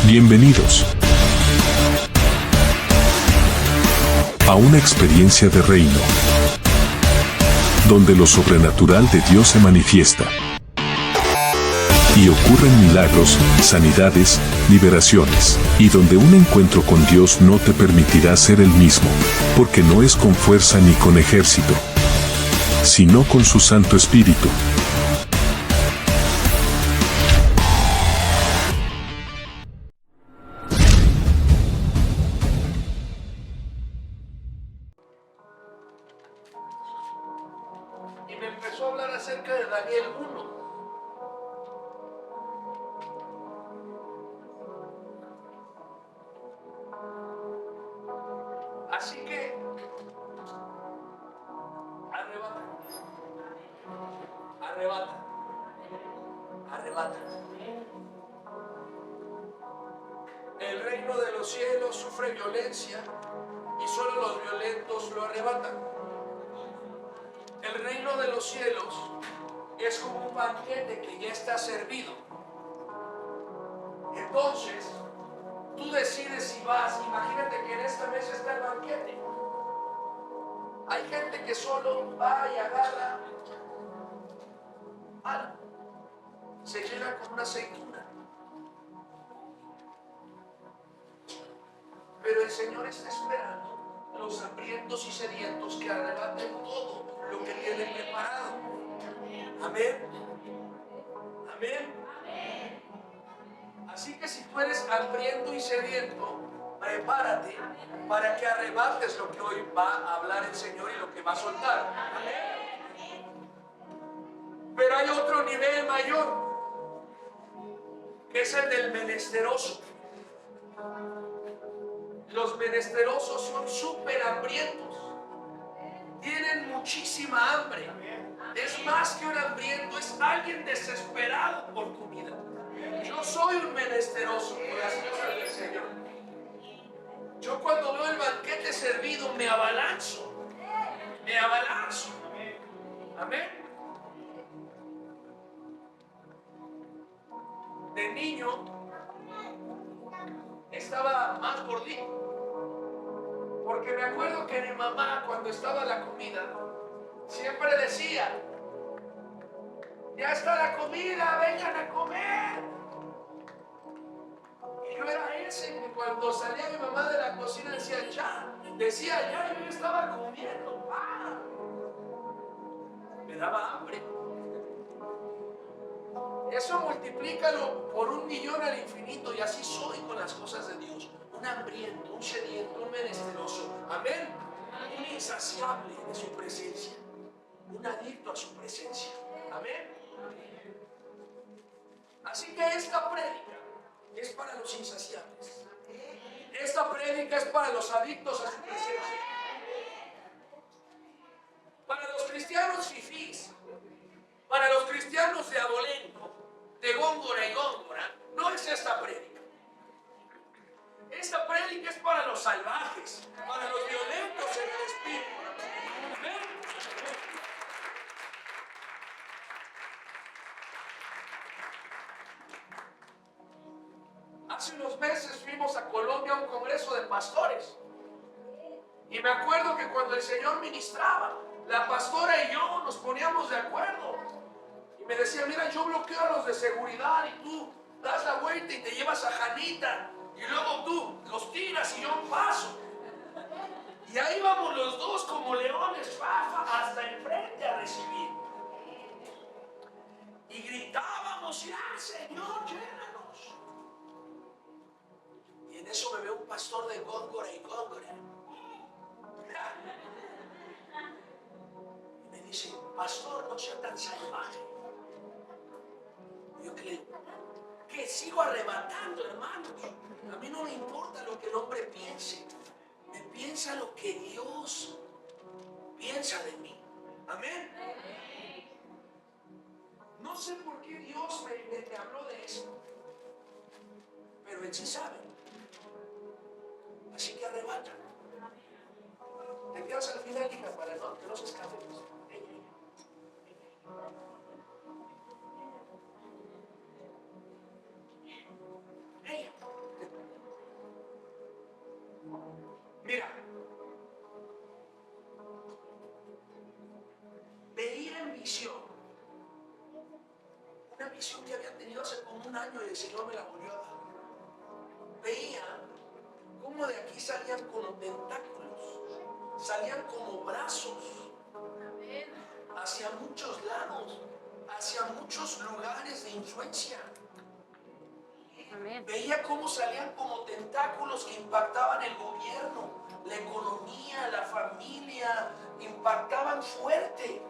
Bienvenidos a una experiencia de reino, donde lo sobrenatural de Dios se manifiesta y ocurren milagros, sanidades, liberaciones, y donde un encuentro con Dios no te permitirá ser el mismo, porque no es con fuerza ni con ejército, sino con su Santo Espíritu. Y me empezó a hablar acerca de Daniel 1. Así que arrebata, arrebata, arrebata. El reino de los cielos sufre violencia y solo los violentos lo arrebatan. El reino de los cielos es como un banquete que ya está servido. Entonces, tú decides si vas. Imagínate que en esta mesa está el banquete. Hay gente que solo va y agarra algo, se llena con una aceituna. Pero el Señor está esperando a los hambrientos y sedientos que arrebaten todo lo que tienen preparado. Amén. Amén. Así que si tú eres hambriento y sediento, prepárate para que arrebates lo que hoy va a hablar el Señor y lo que va a soltar. Amén. Pero hay otro nivel mayor, que es el del menesteroso. Los menesterosos son súper hambrientos, tienen muchísima hambre. Es más que un hambriento, es alguien desesperado por comida. Yo soy un menesteroso por las cosas del Señor. Yo cuando veo el banquete servido me abalanzo, me abalanzo. Amén. De niño estaba más gordito, porque me acuerdo que mi mamá, cuando estaba la comida, siempre decía: ya está la comida, vengan a comer. Y yo era ese que cuando salía mi mamá de la cocina decía ya, yo ya estaba comiendo. Me daba hambre. Eso multiplícalo por 1.000.000 al infinito, y así soy con las cosas de Dios. Un hambriento, un sediento, un menesteroso. Amén. Un insaciable de su presencia, un adicto a su presencia. Amén. Así que esta prédica es para los insaciables. Esta prédica es para los adictos a su presencia. Para los cristianos fifís, para los cristianos de abolengo, de góngora y góngora, no es esta prédica. Esta prédica es para los salvajes, para los violentos en el espíritu. Amén. Hace unos meses fuimos a Colombia a un congreso de pastores. Y me acuerdo que cuando el Señor ministraba, la pastora y yo nos poníamos de acuerdo. Y me decía: mira, yo bloqueo a los de seguridad y tú das la vuelta y te llevas a Janita. Y luego tú los tiras y yo paso. Y ahí vamos los dos como leones, hasta enfrente a recibir. Y gritábamos: ya, Señor, llénanos. Y en eso me ve un pastor de góngora y góngora. Y me dice: pastor, no sea tan salvaje. Yo creo que sigo arrebatando, hermanos. A mí no me importa lo que el hombre piense. Me piensa lo que Dios piensa de mí. Amén. No sé por qué Dios me habló de eso, pero Él sí sabe. Así que arrebata. Te quedas al final, hija, para que no se escape. Ella, te Mira, veía en visión, una visión que había tenido hace como un año y el Señor me la volvió a dar. Veía cómo de aquí salían como tentáculos, salían como brazos hacia muchos lados, hacia muchos lugares de influencia. Veía cómo salían como tentáculos que impactaban el gobierno, la economía, la familia, impactaban fuerte.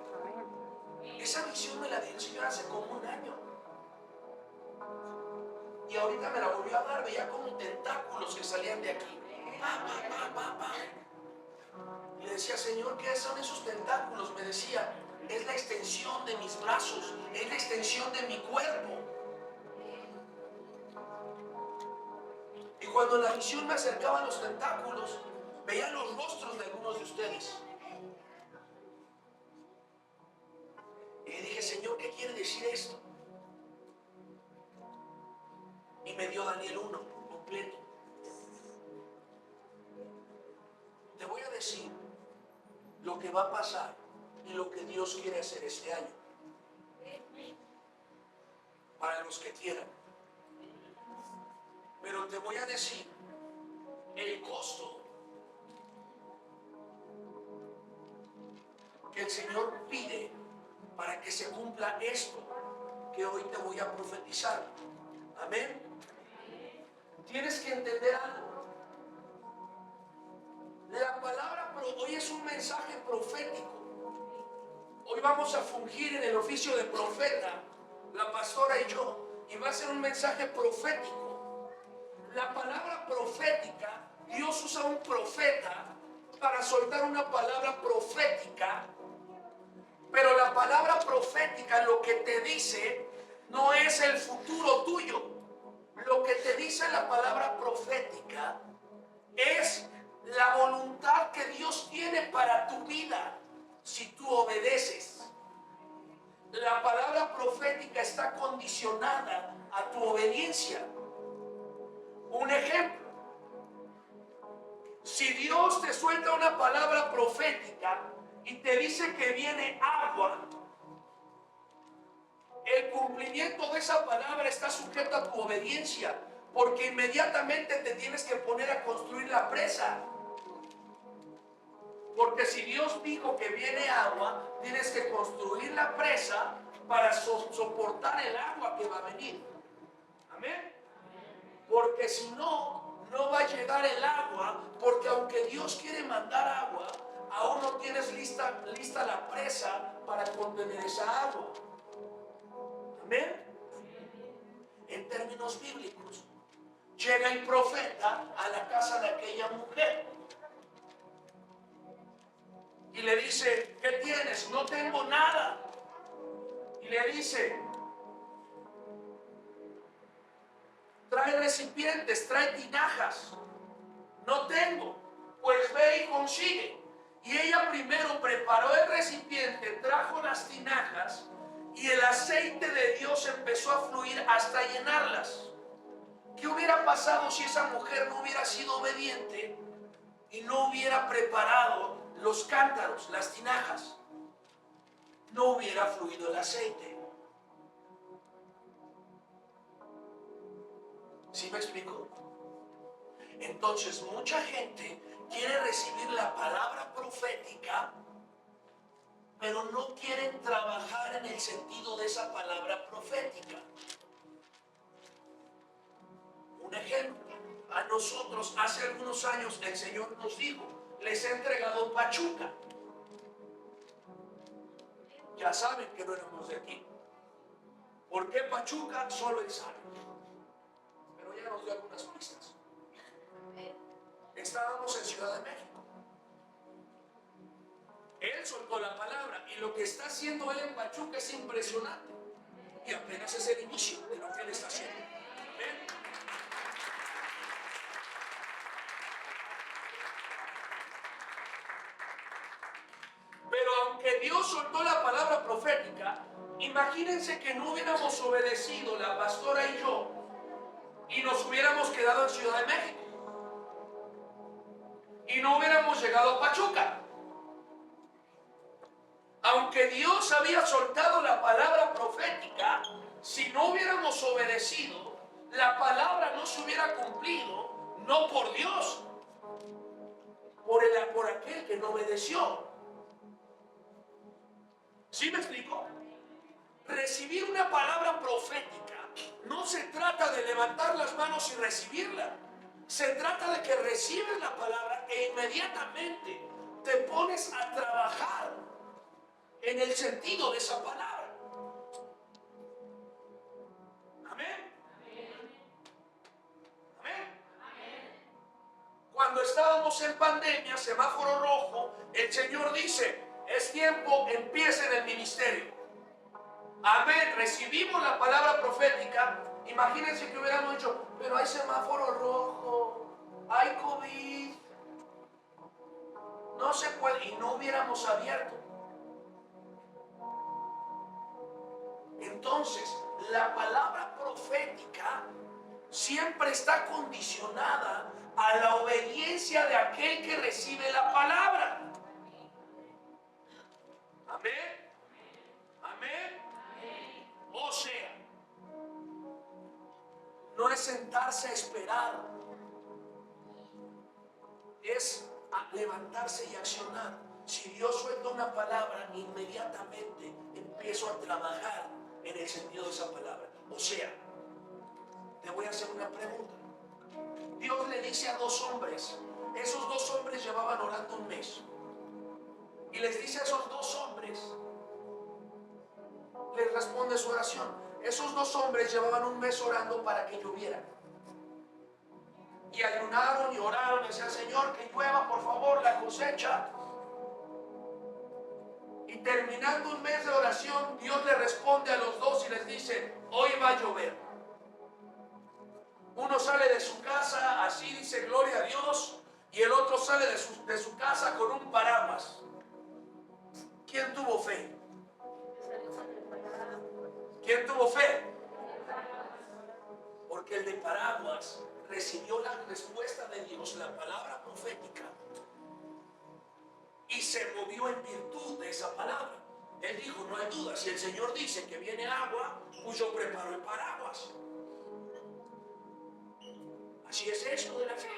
Esa visión me la dio el Señor hace como un año. Y ahorita me la volvió a dar. Veía como tentáculos que salían de aquí. Y le decía, Señor, ¿qué son esos tentáculos? Me decía, es la extensión de mis brazos, es la extensión de mi cuerpo. Y cuando en la visión me acercaban los tentáculos, veía los rostros de algunos de ustedes. Y le dije, Señor, ¿qué quiere decir esto? Y me dio Daniel 1 completo. Te voy a decir lo que va a pasar y lo que Dios quiere hacer este año. Para los que quieran. Pero te voy a decir el costo que el Señor pide para que se cumpla esto que hoy te voy a profetizar. Amén. Tienes que entender algo. La palabra hoy es un mensaje profético. Hoy vamos a fungir en el oficio de profeta, la pastora y yo, y va a ser un mensaje profético. La palabra profética, Dios usa un profeta para soltar una palabra profética, pero la palabra profética lo que te dice no es el futuro tuyo. Lo que te dice la palabra profética es la voluntad que Dios tiene para tu vida si tú obedeces. La palabra profética está condicionada a tu obediencia. Un ejemplo, si Dios te suelta una palabra profética y te dice que viene agua, el cumplimiento de esa palabra está sujeto a tu obediencia, porque inmediatamente te tienes que poner a construir la presa. Porque si Dios dijo que viene agua, tienes que construir la presa para soportar el agua que va a venir. Amén. Porque si no, no va a llegar el agua, porque aunque Dios quiere mandar agua, aún no tienes lista la presa para contener esa agua. Amén. En términos bíblicos, llega el profeta a la casa de aquella mujer y le dice, ¿qué tienes? No tengo nada. Y le dice, trae recipientes, trae tinajas. No tengo. Pues ve y consigue. Y ella primero preparó el recipiente, trajo las tinajas y el aceite de Dios empezó a fluir hasta llenarlas. ¿Qué hubiera pasado si esa mujer no hubiera sido obediente y no hubiera preparado los cántaros, las tinajas? No hubiera fluido el aceite. ¿Sí me explico? Entonces mucha gente quiere recibir la palabra profética, pero no quieren trabajar en el sentido de esa palabra profética. Un ejemplo, a nosotros hace algunos años el Señor nos dijo, les he entregado Pachuca. Ya saben que no éramos de aquí. ¿Por qué Pachuca? Solo Él sabe. Pero ya nos dio algunas pistas. Estábamos en Ciudad de México. Él soltó la palabra y lo que está haciendo Él en Pachuca es impresionante. Y apenas es el inicio de lo que Él está haciendo. ¿Ven? Pero aunque Dios soltó la palabra profética, imagínense que no hubiéramos obedecido la pastora y yo y nos hubiéramos quedado en Ciudad de México. y no hubiéramos llegado a Pachuca. Aunque Dios había soltado la palabra profética, si no hubiéramos obedecido, la palabra no se hubiera cumplido, no por Dios, por aquel que no obedeció. ¿Sí me explico? Recibir una palabra profética no se trata de levantar las manos y recibirla. Se trata de que recibes la palabra e inmediatamente te pones a trabajar en el sentido de esa palabra. Amén. Amén. Cuando estábamos en pandemia, semáforo rojo, el Señor dice: es tiempo, empiecen el ministerio. Amén. Recibimos la palabra profética. Imagínense que hubiéramos dicho: pero hay semáforo rojo, hay COVID, no se puede, y no hubiéramos abierto. Entonces, la palabra profética siempre está condicionada a la obediencia de aquel que recibe la palabra. Amén. Amén. O sea, no es sentarse a esperar, es levantarse y accionar. Si Dios suelta una palabra, inmediatamente empiezo a trabajar en el sentido de esa palabra. O sea, te voy a hacer una pregunta. Dios le dice a dos hombres, esos dos hombres llevaban orando un mes, y les dice a esos dos hombres, les responde su oración. Esos dos hombres llevaban un mes orando para que lloviera, y ayunaron y oraron y decían: Señor, que llueva por favor la cosecha. Y terminando un mes de oración, Dios le responde a los dos y les dice: hoy va a llover. Uno sale de su casa, así dice gloria a Dios, y el otro sale de su casa con un paraguas. ¿Quién tuvo fe? ¿Quién tuvo fe? Porque el de paraguas recibió la respuesta de Dios, la palabra profética, y se movió en virtud de esa palabra. Él dijo: no hay duda, si el Señor dice que viene agua, pues yo preparo el paraguas. Así es esto de la fe.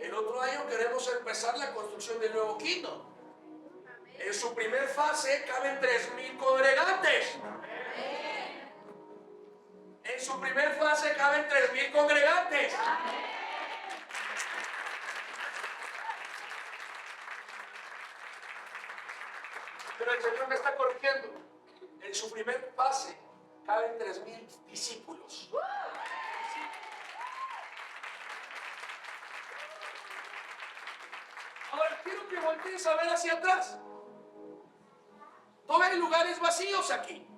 El otro año queremos empezar la construcción del nuevo Kingdom. En su primer fase caben 3,000 congregantes. En su primer fase caben 3,000 congregantes. Pero el Señor me está corrigiendo. En su primer fase caben 3,000 discípulos. Ahora quiero que voltees a ver hacia atrás. Todavía hay lugares vacíos aquí.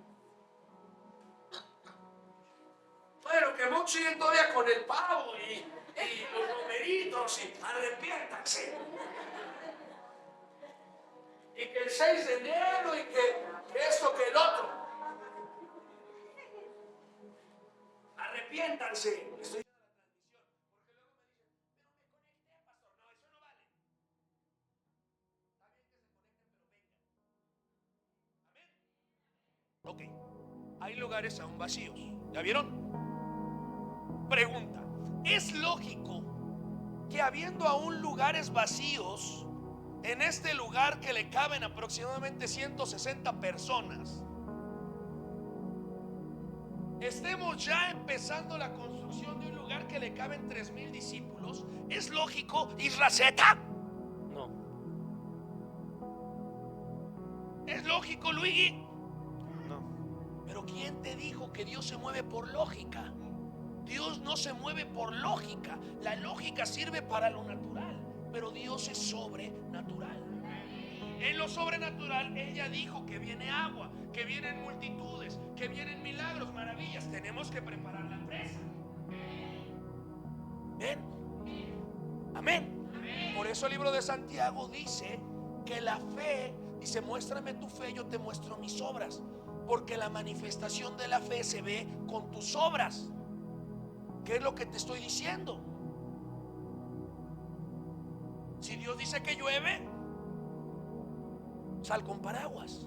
Bueno, que muchos siguen todavía con el pavo y los numeritos y arrepiéntanse. Y que el 6 de enero y que esto, que el otro. Arrepiéntanse. Estoy en la transmisión. Porque luego me dicen: pero me conecté, pastor. No, eso no vale. Está bien que se conecten, pero vengan. Amén. Ok. Hay lugares aún vacíos. ¿Ya vieron? Pregunta: ¿es lógico que habiendo aún lugares vacíos, en este lugar que le caben aproximadamente 160 personas, estemos ya empezando la construcción de un lugar que le caben 3,000 discípulos? ¿Es lógico, Israceta? No, ¿Es lógico, Luigi? no. Pero ¿quién te dijo que Dios se mueve por lógica? Dios no se mueve por lógica. La lógica sirve para lo natural, pero Dios es sobrenatural. En lo sobrenatural, ella dijo que viene agua, que vienen multitudes, que vienen milagros, maravillas. Tenemos que preparar la presa. ¿Ven? Amén. Por eso el libro de Santiago dice que la fe, dice: muéstrame tu fe, yo te muestro mis obras. Porque la manifestación de la fe se ve con tus obras. ¿Qué es lo que te estoy diciendo? Si Dios dice que llueve, sal con paraguas.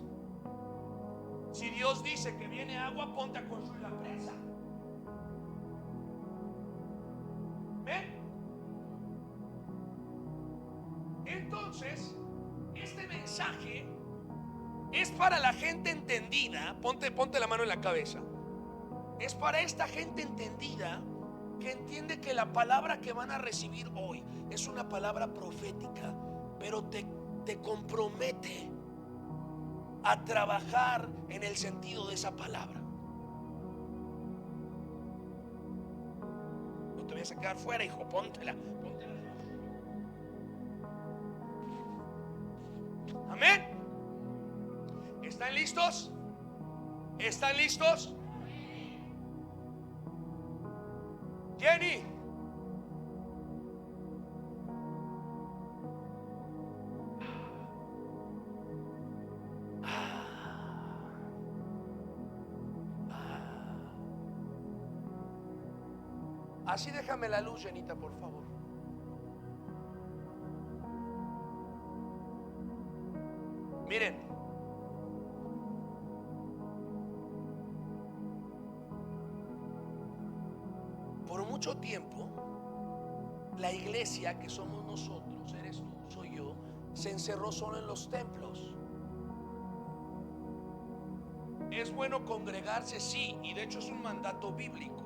Si Dios dice que viene agua, ponte a construir la presa. ¿Ven? Entonces, este mensaje es para la gente entendida. Ponte la mano en la cabeza. Es para esta gente entendida que entiende que la palabra que van a recibir hoy es una palabra profética, pero te compromete a trabajar en el sentido de esa palabra. No te vayas a quedar fuera, hijo, póntela. Amén. ¿Están listos? ¿Están listos? Jenny. Así déjame la luz, Jenita, por favor. Miren, por mucho tiempo la iglesia, que somos nosotros, eres tú, soy yo, se encerró solo en los templos. Es bueno congregarse, sí, y de hecho es un mandato bíblico.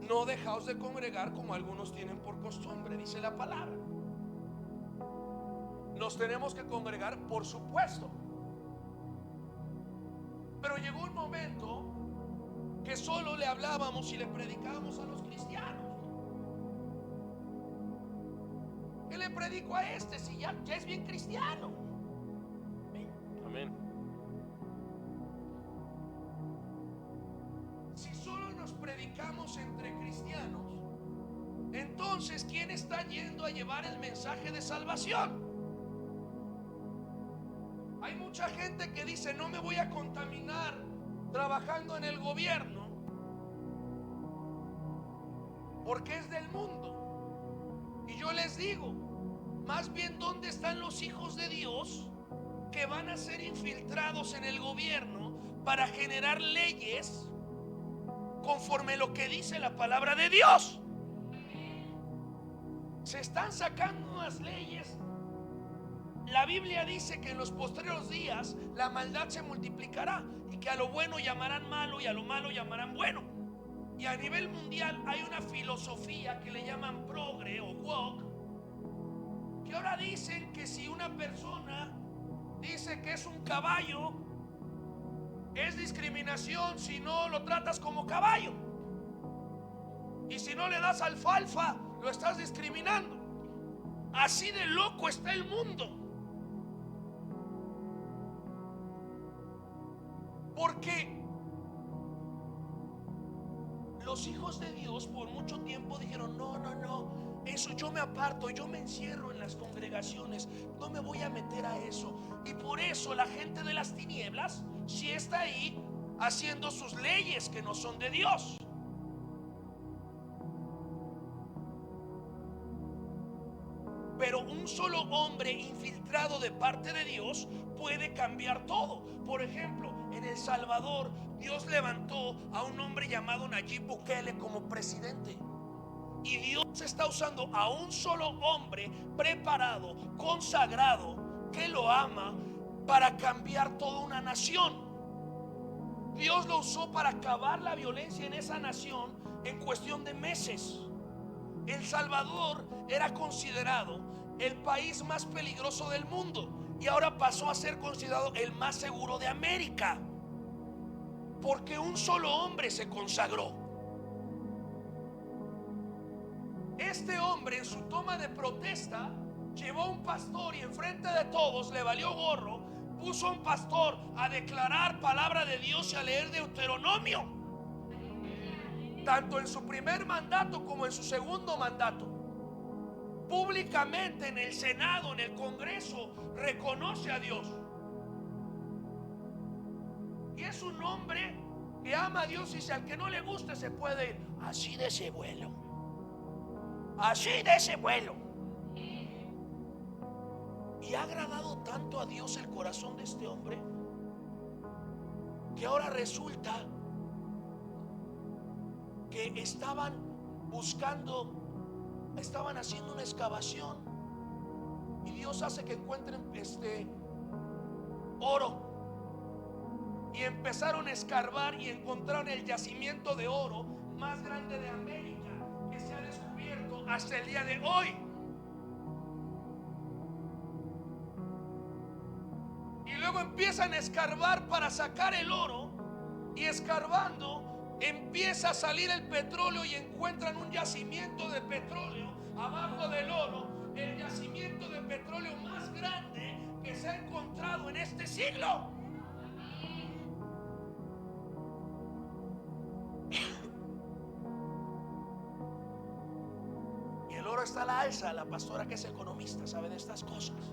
No dejaos de congregar como algunos tienen por costumbre, dice la palabra. Nos tenemos que congregar, por supuesto. Pero llegó un momento que solo le hablábamos y le predicábamos a los cristianos. ¿Qué le predico a este si ya es bien cristiano? Amén. Si solo nos predicamos entre cristianos, entonces ¿quién está yendo a llevar el mensaje de salvación? Hay mucha gente que dice: no me voy a contaminar trabajando en el gobierno porque es del mundo. Y yo les digo, más bien, ¿dónde están los hijos de Dios que van a ser infiltrados en el gobierno para generar leyes conforme lo que dice la palabra de Dios? Se están sacando unas leyes. La Biblia dice que en los postreros días la maldad se multiplicará y que a lo bueno llamarán malo y a lo malo llamarán bueno. Y a nivel mundial hay una filosofía que le llaman progre o woke, que ahora dicen que si una persona dice que es un caballo, es discriminación si no lo tratas como caballo. Y si no le das alfalfa, lo estás discriminando. Así de loco está el mundo. Porque los hijos de Dios por mucho tiempo dijeron: no, eso yo me aparto, yo me encierro en las congregaciones, no me voy a meter a eso. Y por eso la gente de las tinieblas sí está ahí haciendo sus leyes que no son de Dios. Pero un solo hombre infiltrado de parte de Dios puede cambiar todo. Por ejemplo, en El Salvador, Dios levantó a un hombre llamado Nayib Bukele como presidente. Y Dios está usando a un solo hombre preparado, consagrado, que lo ama, para cambiar toda una nación. Dios lo usó para acabar la violencia en esa nación en cuestión de meses. El Salvador era considerado el país más peligroso del mundo y ahora pasó a ser considerado el más seguro de América, porque un solo hombre se consagró. Este hombre, en su toma de protesta, llevó a un pastor y enfrente de todos le valió gorro. Puso a un pastor a declarar palabra de Dios y a leer Deuteronomio, tanto en su primer mandato como en su segundo mandato. Públicamente en el Senado, en el Congreso, reconoce a Dios. Y es un hombre que ama a Dios, y si al que no le guste se puede ir. Así de ese vuelo. Así de ese vuelo. Y ha agradado tanto a Dios el corazón de este hombre que ahora resulta que estaban haciendo una excavación y Dios hace que encuentren oro. Y empezaron a escarbar y encontraron el yacimiento de oro más grande de América que se ha descubierto hasta el día de hoy. Y luego empiezan a escarbar para sacar el oro, y escarbando empieza a salir el petróleo y encuentran un yacimiento de petróleo abajo del oro, el yacimiento de petróleo más grande que se ha encontrado en este siglo. Y el oro está a la alza. La pastora, que es economista, sabe de estas cosas.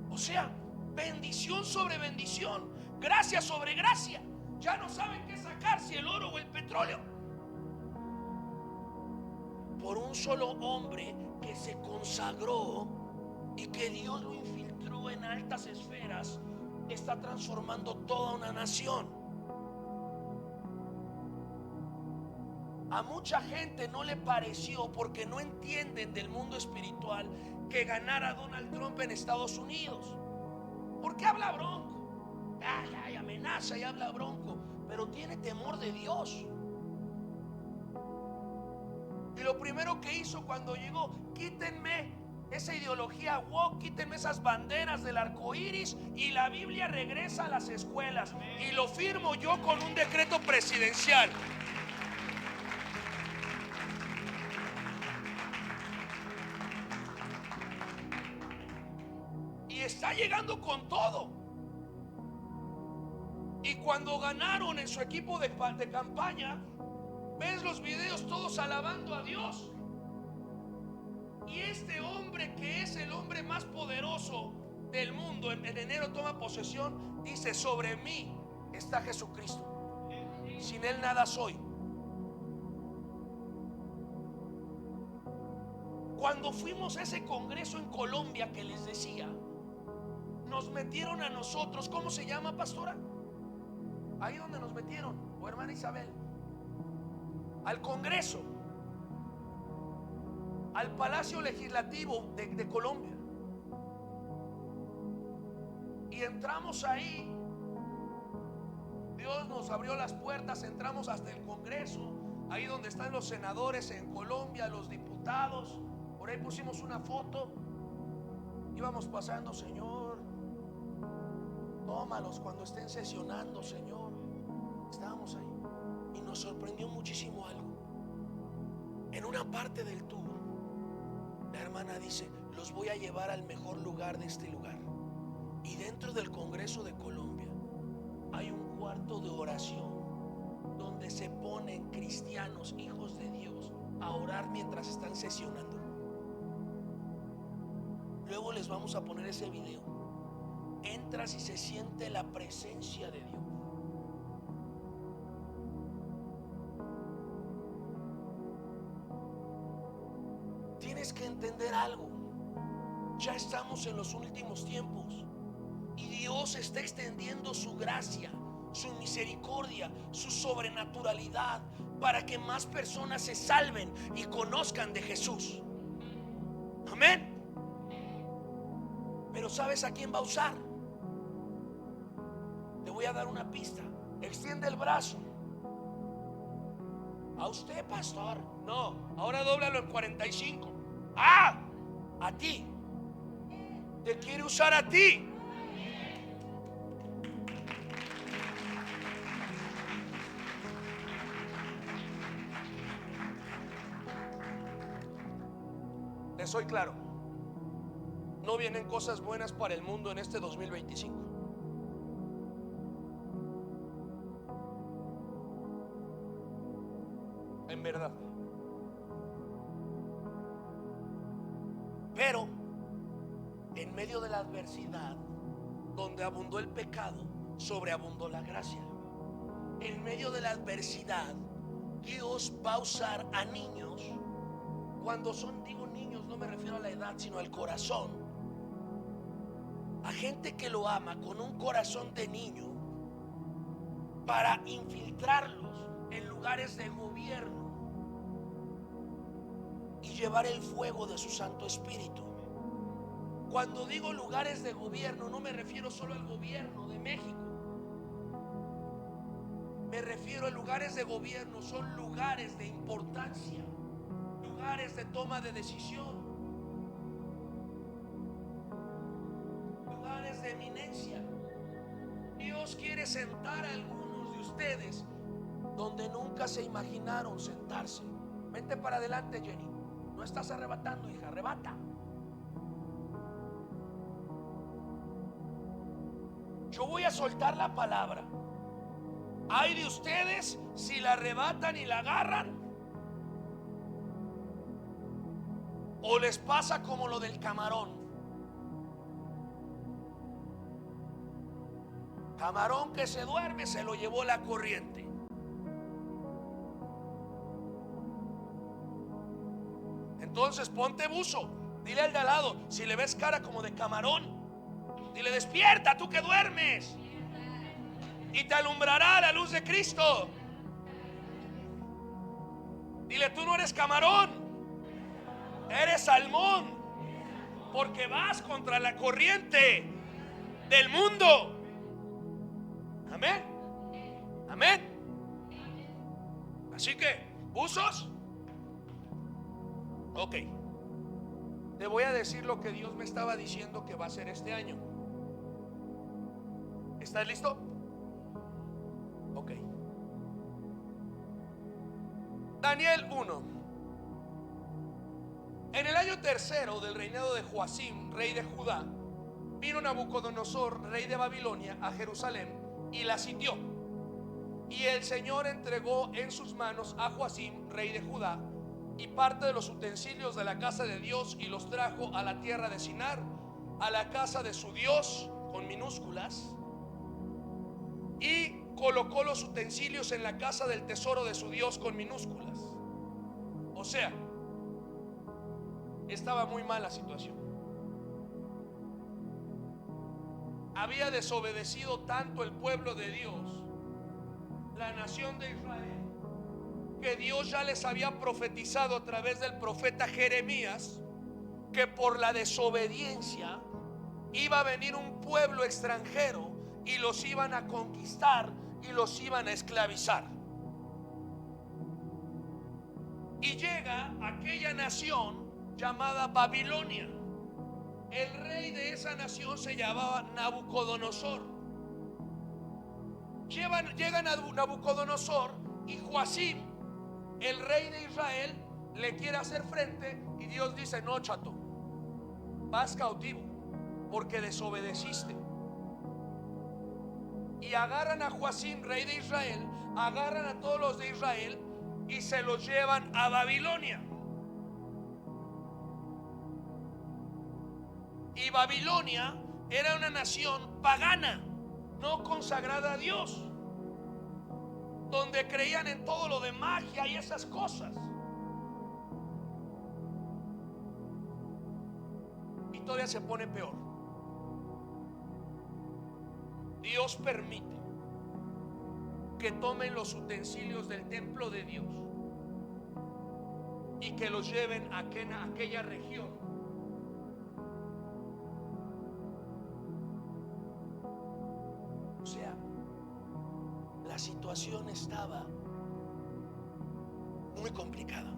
O sea, bendición sobre bendición, gracia sobre gracia. Ya no saben qué sacar, si el oro o el petróleo. Por un solo hombre que se consagró y que Dios lo infiltró en altas esferas, está transformando toda una nación. A mucha gente no le pareció, porque no entienden del mundo espiritual, que ganara Donald Trump en Estados Unidos. Porque habla bronco, ay, amenaza y habla bronco, pero tiene temor de Dios. Y lo primero que hizo cuando llegó: quítenme esa ideología woke, quítenme esas banderas del arco iris, y la Biblia regresa a las escuelas. Y lo firmo yo con un decreto presidencial. Y está llegando con todo. Y cuando ganaron en su equipo de campaña, ves los videos todos alabando a Dios. Y este hombre, que es el hombre más poderoso del mundo, en enero toma posesión, dice: sobre mí está Jesucristo, sin Él nada soy. Cuando fuimos a ese congreso en Colombia que les decía, nos metieron a nosotros, ¿cómo se llama, pastora? Ahí donde nos metieron, o hermana Isabel, al congreso, al Palacio Legislativo de Colombia. Y entramos ahí. Dios nos abrió las puertas, entramos hasta el Congreso, ahí donde están los senadores en Colombia, los diputados. Por ahí pusimos una foto. Íbamos pasando: Señor, tómalos cuando estén sesionando, Señor. Estábamos ahí y nos sorprendió muchísimo algo. En una parte del tour, la hermana dice: los voy a llevar al mejor lugar de este lugar. Y dentro del Congreso de Colombia hay un cuarto de oración donde se ponen cristianos, hijos de Dios, a orar mientras están sesionando. Luego les vamos a poner ese video. Entras y se siente la presencia de Dios. Tienes que entender algo. Ya estamos en los últimos tiempos y Dios está extendiendo su gracia, su misericordia, su sobrenaturalidad, para que más personas se salven y conozcan de Jesús. Amén. Pero ¿sabes a quién va a usar? Te voy a dar una pista. Extiende el brazo. ¿A usted, pastor? No, ahora dóblalo en 45. ¡Ah! A ti. Te quiere usar a ti. Les soy claro. No vienen cosas buenas para el mundo en este 2025. En verdad. Pero en medio de la adversidad, donde abundó el pecado, sobreabundó la gracia. En medio de la adversidad, Dios va a usar a niños. Cuando son, digo niños, no me refiero a la edad, sino al corazón. a gente que lo ama con un corazón de niño para infiltrarlos en lugares de gobierno y llevar el fuego de su Santo Espíritu. Cuando digo lugares de gobierno, no me refiero solo al gobierno de México. Me refiero a lugares de gobierno, son lugares de importancia, lugares de toma de decisión, lugares de eminencia. Dios quiere sentar a algunos de ustedes donde nunca se imaginaron sentarse. Vente para adelante, Jenny. No estás arrebatando, hija, arrebata. Yo voy a soltar la palabra. Hay de ustedes si la arrebatan y la agarran, o les pasa como lo del camarón. Camarón que se duerme, se lo llevó la corriente. Entonces ponte buzo. Dile al de al lado, si le ves cara como de camarón, dile: despierta, tú que duermes, y te alumbrará la luz de Cristo. Dile: tú no eres camarón, eres salmón, porque vas contra la corriente del mundo. Amén. Amén. Así que, ¿buzos? Ok. Te voy a decir lo que Dios me estaba diciendo que va a hacer este año. ¿Estás listo? Ok. Daniel 1. En el año tercero del reinado de Joacim, rey de Judá, vino Nabucodonosor, rey de Babilonia, a Jerusalén y la sitió. Y el Señor entregó en sus manos a Joacim, rey de Judá, y parte de los utensilios de la casa de Dios, y los trajo a la tierra de Sinar, a la casa de su Dios, con minúsculas, y colocó los utensilios en la casa del tesoro de su Dios, con minúsculas. O sea, estaba muy mal la situación. Había desobedecido tanto el pueblo de Dios, la nación de Israel, que Dios ya les había profetizado a través del profeta Jeremías que por la desobediencia iba a venir un pueblo extranjero y los iban a conquistar y los iban a esclavizar. Y llega aquella nación llamada Babilonia. El rey de esa nación se llamaba Nabucodonosor. Llega Nabucodonosor, y Joacim, el rey de Israel, le quiere hacer frente, y Dios dice: no, chato, vas cautivo porque desobedeciste. Y agarran a Joacim, rey de Israel, agarran a todos los de Israel y se los llevan a Babilonia. Y Babilonia era una nación pagana, no consagrada a Dios, donde creían en todo lo de magia y esas cosas. Y todavía se pone peor. Dios permite que tomen los utensilios del templo de Dios y que los lleven a aquella región. O sea, la situación estaba muy complicada.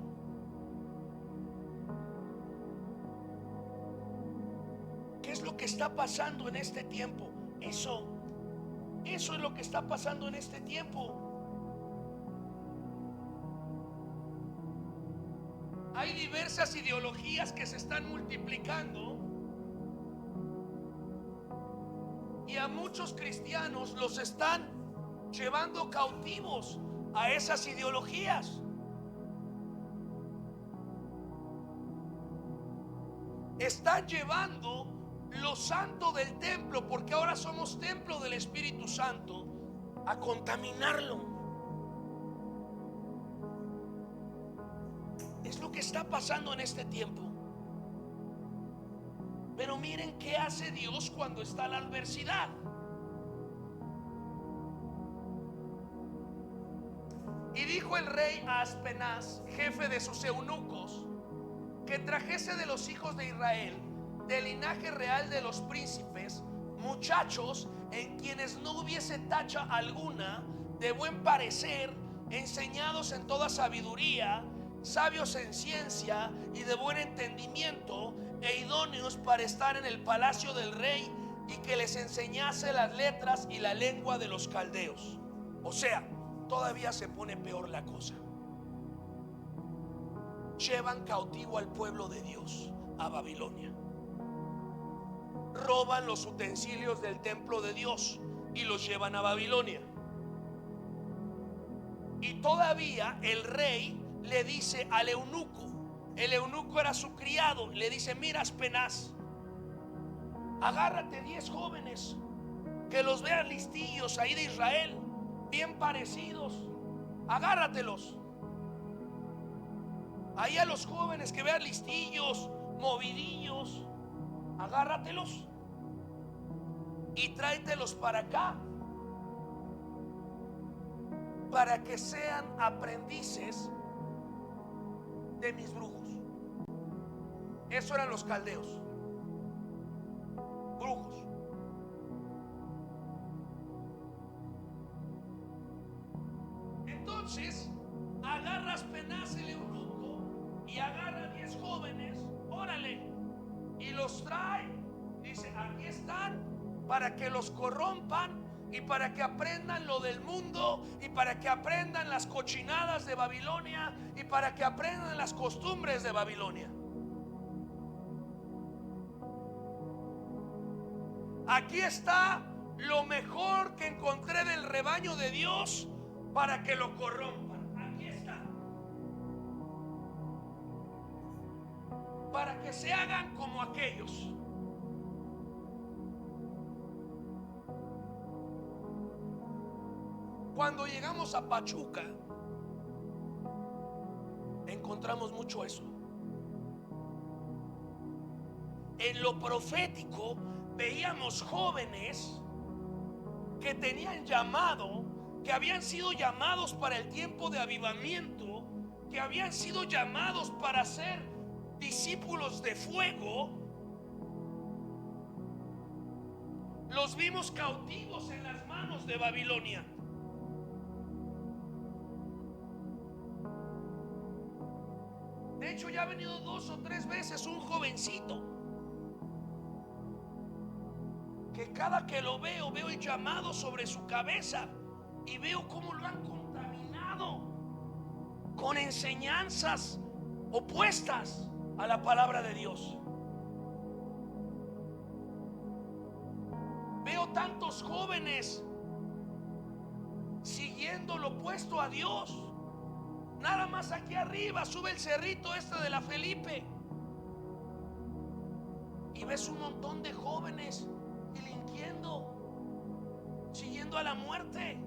¿Qué es lo que está pasando en este tiempo? Eso es lo que está pasando en este tiempo. Hay diversas ideologías que se están multiplicando, y a muchos cristianos los están llevando cautivos a esas ideologías. Están llevando lo santo del templo, porque ahora somos templo del Espíritu Santo, a contaminarlo. Es lo que está pasando en este tiempo. Pero miren qué hace Dios cuando está la adversidad. Y dijo el rey a Aspenaz, jefe de sus eunucos, que trajese de los hijos de Israel, del linaje real de los príncipes, muchachos en quienes no hubiese tacha alguna, de buen parecer, enseñados en toda sabiduría, sabios en ciencia y de buen entendimiento, e idóneos para estar en el palacio del rey, y que les enseñase las letras y la lengua de los caldeos. O sea, todavía se pone peor la cosa. Llevan cautivo al pueblo de Dios a Babilonia. Roban los utensilios del templo de Dios y los llevan a Babilonia. Y todavía el rey le dice al eunuco, el eunuco era su criado, le dice: mira, Aspenaz, agárrate 10 jóvenes que los vean listillos ahí de Israel, bien parecidos, agárratelos. Ahí a los jóvenes que vean listillos, movidillos, agárratelos y tráetelos para acá, para que sean aprendices de mis brujos. Eso eran los caldeos, brujos. Entonces agarra Aspenaz el eunuco y agarra 10 jóvenes, órale, y los trae. Dice: aquí están para que los corrompan y para que aprendan lo del mundo y para que aprendan las cochinadas de Babilonia y para que aprendan las costumbres de Babilonia. Aquí está lo mejor que encontré del rebaño de Dios para que lo corrompan. Aquí está. Para que se hagan como aquellos. Cuando llegamos a Pachuca, encontramos mucho eso. En lo profético veíamos jóvenes que tenían llamado, que habían sido llamados para el tiempo de avivamiento, que habían sido llamados para ser discípulos de fuego. Los vimos cautivos en las manos de Babilonia. De hecho, ya ha venido 2 o 3 veces un jovencito que cada que lo veo, veo el llamado sobre su cabeza y veo cómo lo han contaminado con enseñanzas opuestas a la palabra de Dios. Veo tantos jóvenes siguiendo lo opuesto a Dios. Nada más aquí arriba, sube el cerrito este de la Felipe y ves un montón de jóvenes delinquiendo, siguiendo a la muerte.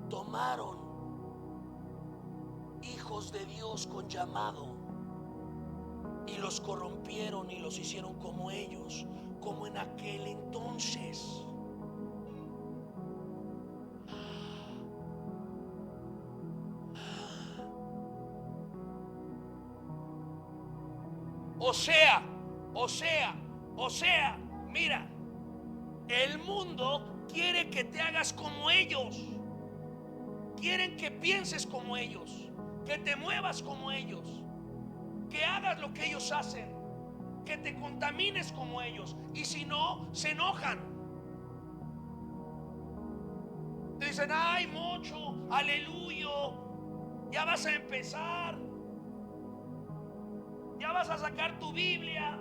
Tomaron hijos de Dios con llamado y los corrompieron y los hicieron como ellos, como en aquel entonces. O sea, mira, el mundo quiere que te hagas como ellos. Quieren que pienses como ellos, que te muevas como ellos, que hagas lo que ellos hacen, que te contamines como ellos. Y si no, se enojan. Te dicen: ay, mocho, aleluya, ya vas a empezar. Ya vas a sacar tu Biblia.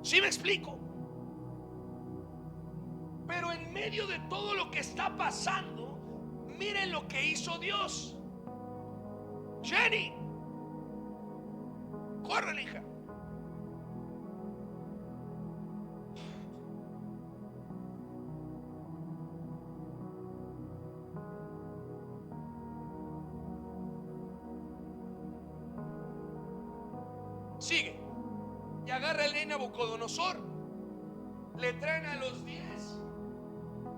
¿Sí me explico? Pero en medio de todo lo que está pasando, miren lo que hizo Dios. Jenny, corre, hija. Sigue. Y agarra el rey Nabucodonosor, le traen a los 10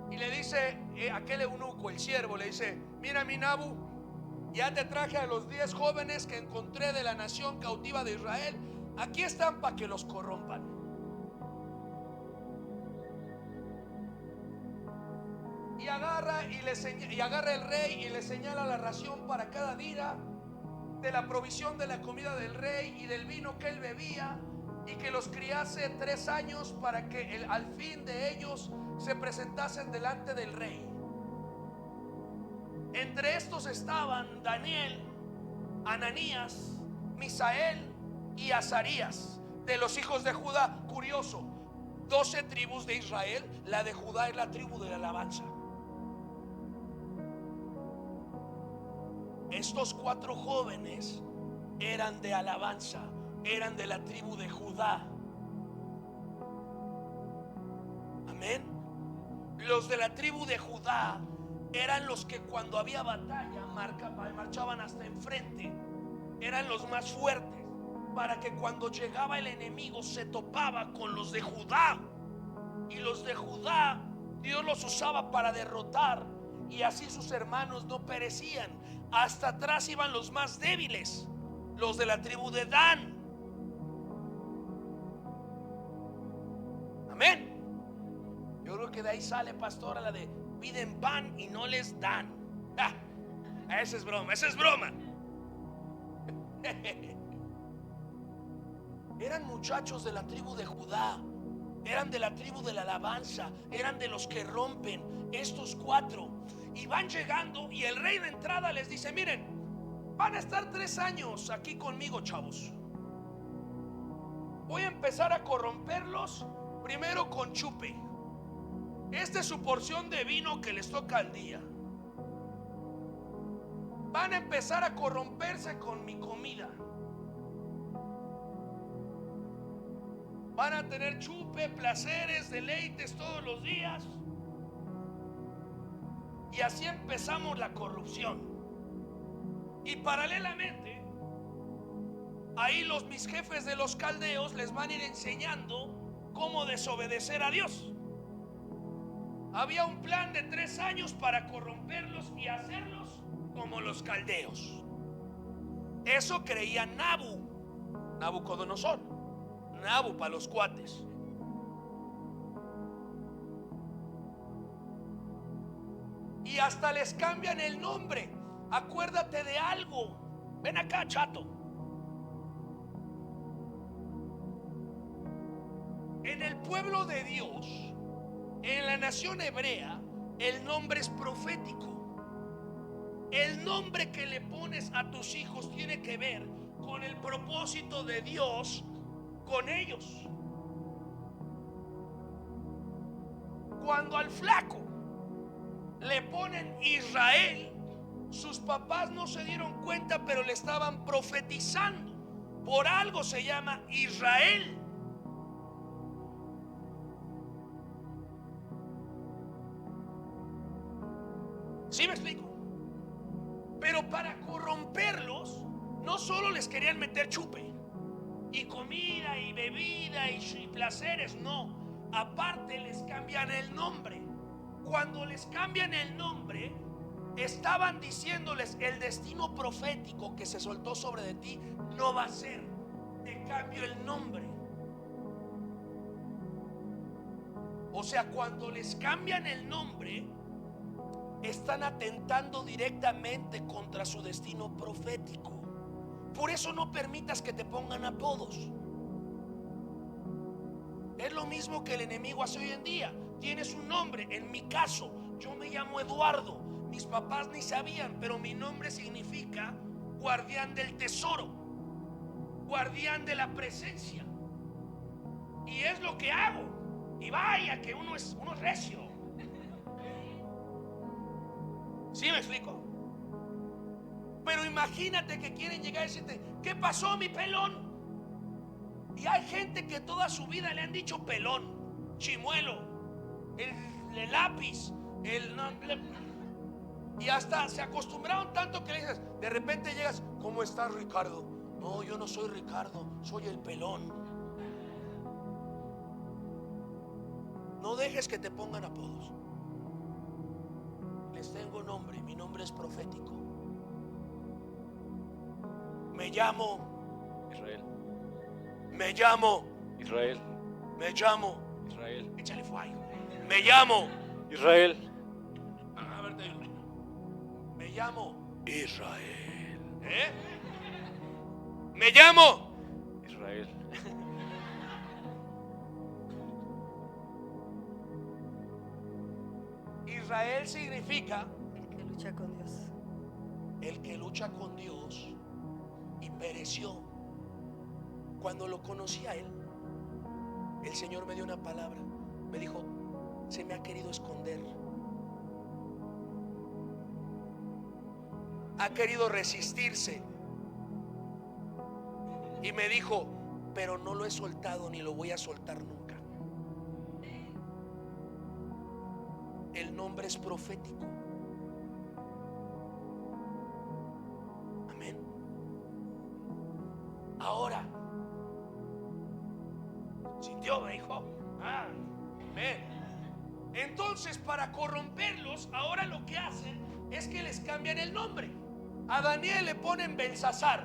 y le dice aquel eunuco, el siervo, le dice: mira, mi Nabu, ya te traje a los 10 jóvenes que encontré de la nación cautiva de Israel. Aquí están para que los corrompan. Y agarra el rey y le señala la ración para cada día, de la provisión de la comida del rey y del vino que él bebía, y que los criase 3 años para que al fin de ellos se presentasen delante del rey. Entre estos estaban Daniel, Ananías, Misael y Azarías, de los hijos de Judá. Curioso, 12 tribus de Israel, la de Judá es la tribu de la alabanza. Estos 4 jóvenes eran de alabanza, eran de la tribu de Judá. Amén. Los de la tribu de Judá eran los que cuando había batalla marchaban hasta enfrente. Eran los más fuertes, para que cuando llegaba el enemigo se topaba con los de Judá. Y los de Judá Dios los usaba para derrotar, y así sus hermanos no perecían. Hasta atrás iban los más débiles, los de la tribu de Dan. Amén. Yo creo que de ahí sale, pastora, la de piden pan y no les dan. Esa es broma, esa es broma. Eran muchachos de la tribu de Judá, eran de la tribu de la alabanza, eran de los que rompen. Estos 4 y van llegando, y el rey de entrada les dice: miren, van a estar 3 años aquí conmigo, chavos. Voy a empezar a corromperlos primero con chupe. Esta es su porción de vino que les toca al día. Van a empezar a corromperse con mi comida. Van a tener chupe, placeres, deleites todos los días. Y así empezamos la corrupción. Y paralelamente, ahí mis jefes de los caldeos les van a ir enseñando cómo desobedecer a Dios. Había un plan de 3 años para corromperlos y hacerlos como los caldeos. Eso creía Nabucodonosor. Nabu para los cuates. Y hasta les cambian el nombre. Acuérdate de algo. Ven acá, chato. En el pueblo de Dios, en la nación hebrea, el nombre es profético. El nombre que le pones a tus hijos tiene que ver con el propósito de Dios con ellos. Cuando al flaco le ponen Israel, sus papás no se dieron cuenta, pero le estaban profetizando. Por algo se llama Israel. ¿Sí me explico? Pero para corromperlos, no solo les querían meter chupe y comida y bebida y placeres, no. Aparte les cambian el nombre. Cuando les cambian el nombre, estaban diciéndoles: el destino profético que se soltó sobre de ti no va a ser. Te cambio el nombre. O sea, cuando les cambian el nombre, están atentando directamente contra su destino profético. Por eso no permitas que te pongan apodos. Es lo mismo que el enemigo hace hoy en día. Tienes un nombre. En mi caso, yo me llamo Eduardo. Mis papás ni sabían, pero mi nombre significa guardián del tesoro, guardián de la presencia. Y es lo que hago. Y vaya que uno es recio. ¿Sí me explico? Pero imagínate que quieren llegar y decirte: ¿qué pasó, mi pelón? Y hay gente que toda su vida le han dicho pelón, chimuelo, el lápiz, y hasta se acostumbraron tanto que le dices, de repente llegas: ¿cómo estás, Ricardo? No, yo no soy Ricardo, soy el pelón. No dejes que te pongan apodos. Les tengo nombre, mi nombre es profético. Me llamo Israel. Me llamo Israel. Me llamo Israel. Échale fuego. Me llamo Israel. A ver, me llamo Israel. Me llamo Israel. Israel significa El que lucha con Dios. el que lucha con Dios, y pereció. Cuando lo conocí a él, el Señor me dio una palabra. Me dijo: se me ha querido esconder, ha querido resistirse. Y me dijo: pero no lo he soltado ni lo voy a soltar nunca. El nombre es profético. Amén. Ahora, sintió, me dijo. Amén. Entonces, para corromperlos, ahora lo que hacen es que les cambian el nombre. A Daniel le ponen Belsasar,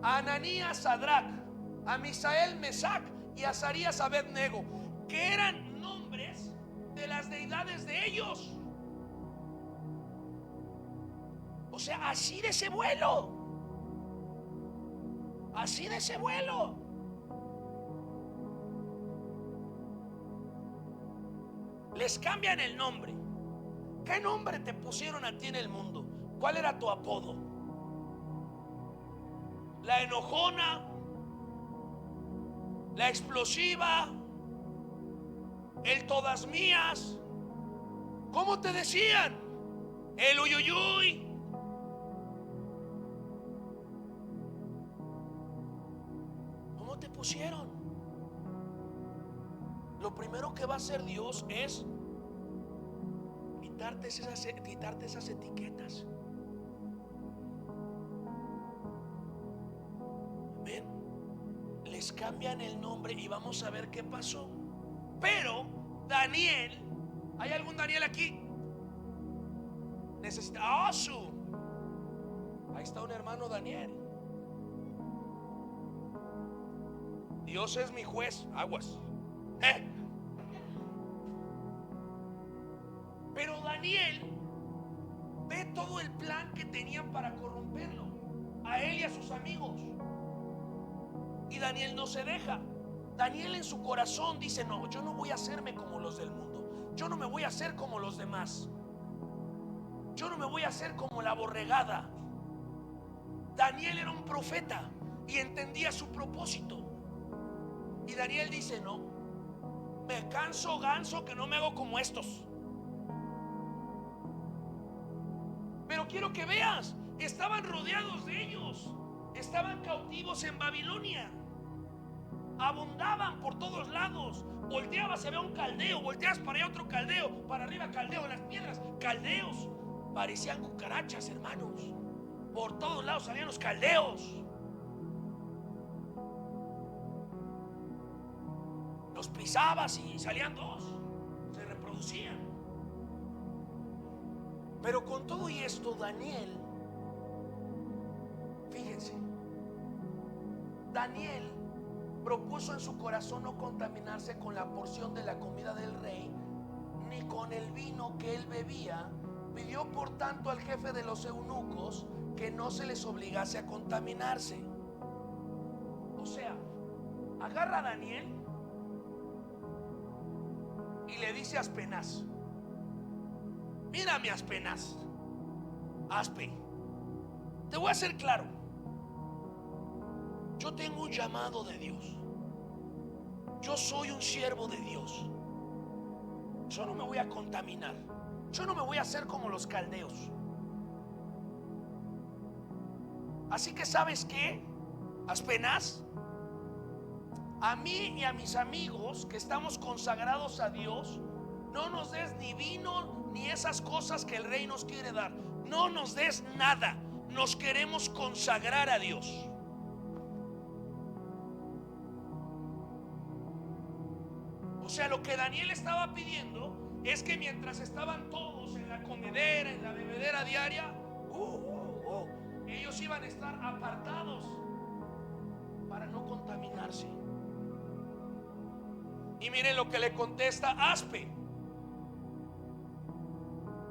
a Ananías Sadrach, a Misael Mesac y a Azarías Abednego, que eran nombres de las deidades de ellos. O sea, así de ese vuelo. Así de ese vuelo. Les cambian el nombre. ¿Qué nombre te pusieron a ti en el mundo? ¿Cuál era tu apodo? La enojona, la explosiva, el todas mías. ¿Cómo te decían? El uyuyuy. ¿Cómo te pusieron? Lo primero que va a hacer Dios es quitarte esas etiquetas. Ven, les cambian el nombre y vamos a ver qué pasó. Pero Daniel, ¿hay algún Daniel aquí? Necesita. Ahí está un hermano Daniel. Dios es mi juez, aguas. Pero Daniel ve todo el plan que tenían para corromperlo, a él y a sus amigos. Y Daniel no se deja. Daniel en su corazón dice: no, yo no voy a hacerme como los del mundo. Yo no me voy a hacer como los demás. Yo no me voy a hacer como la borregada. Daniel era un profeta y entendía su propósito. Y Daniel dice: no, me canso ganso que no me hago como estos. Pero quiero que veas, estaban rodeados de ellos. Estaban cautivos en Babilonia. Abundaban por todos lados. Volteabas, se ve un caldeo. Volteabas para allá otro caldeo. Para arriba caldeo, en las piedras caldeos. Parecían cucarachas, hermanos. Por todos lados salían los caldeos. Los pisabas y salían dos. Se reproducían. Pero con todo y esto, Daniel, fíjense, Daniel propuso en su corazón no contaminarse con la porción de la comida del rey, ni con el vino que él bebía. Pidió por tanto al jefe de los eunucos que no se les obligase a contaminarse. O sea, agarra a Daniel y le dice a Aspenaz: mírame, Aspenaz, Aspe, te voy a hacer claro. Yo tengo un llamado de Dios. Yo soy un siervo de Dios. Yo no me voy a contaminar. Yo no me voy a hacer como los caldeos. Así que, ¿sabes qué, Aspenaz? A mí y a mis amigos que estamos consagrados a Dios, no nos des ni vino ni esas cosas que el rey nos quiere dar. No nos des nada. Nos queremos consagrar a Dios. sea, lo que Daniel estaba pidiendo es que mientras estaban todos en la comedera, en la bebedera diaria, ellos iban a estar apartados para no contaminarse. Y miren lo que le contesta Aspe.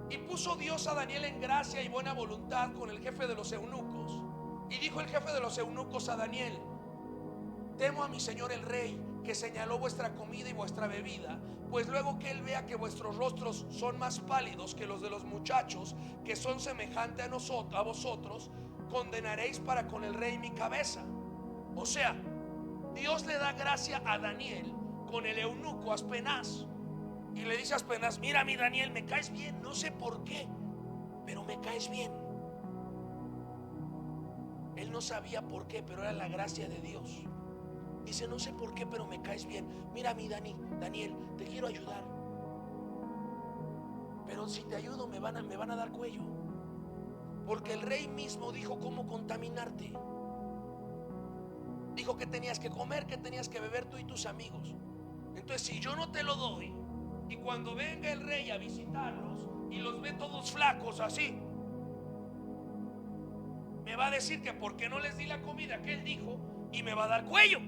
Y puso Dios a Daniel en gracia y buena voluntad con el jefe de los eunucos. Y dijo el jefe de los eunucos a Daniel: temo a mi señor el rey, que señaló vuestra comida y vuestra bebida, pues luego que él vea que vuestros rostros son más pálidos que los de los muchachos, que son semejantes a vosotros, condenaréis para con el rey mi cabeza. O sea, Dios le da gracia a Daniel con el eunuco Aspenaz. Y le dice a Aspenaz: mira, mi Daniel, me caes bien, no sé por qué, pero me caes bien. Él no sabía por qué, pero era la gracia de Dios. Dice: no sé por qué, pero me caes bien. Mira, mi Daniel, te quiero ayudar, pero si te ayudo me van a dar cuello, porque el rey mismo dijo cómo contaminarte. Dijo que tenías que comer, que tenías que beber tú y tus amigos. Entonces, si yo no te lo doy, y cuando venga el rey a visitarlos y los ve todos flacos así, me va a decir que porque no les di la comida que él dijo, y me va a dar cuello,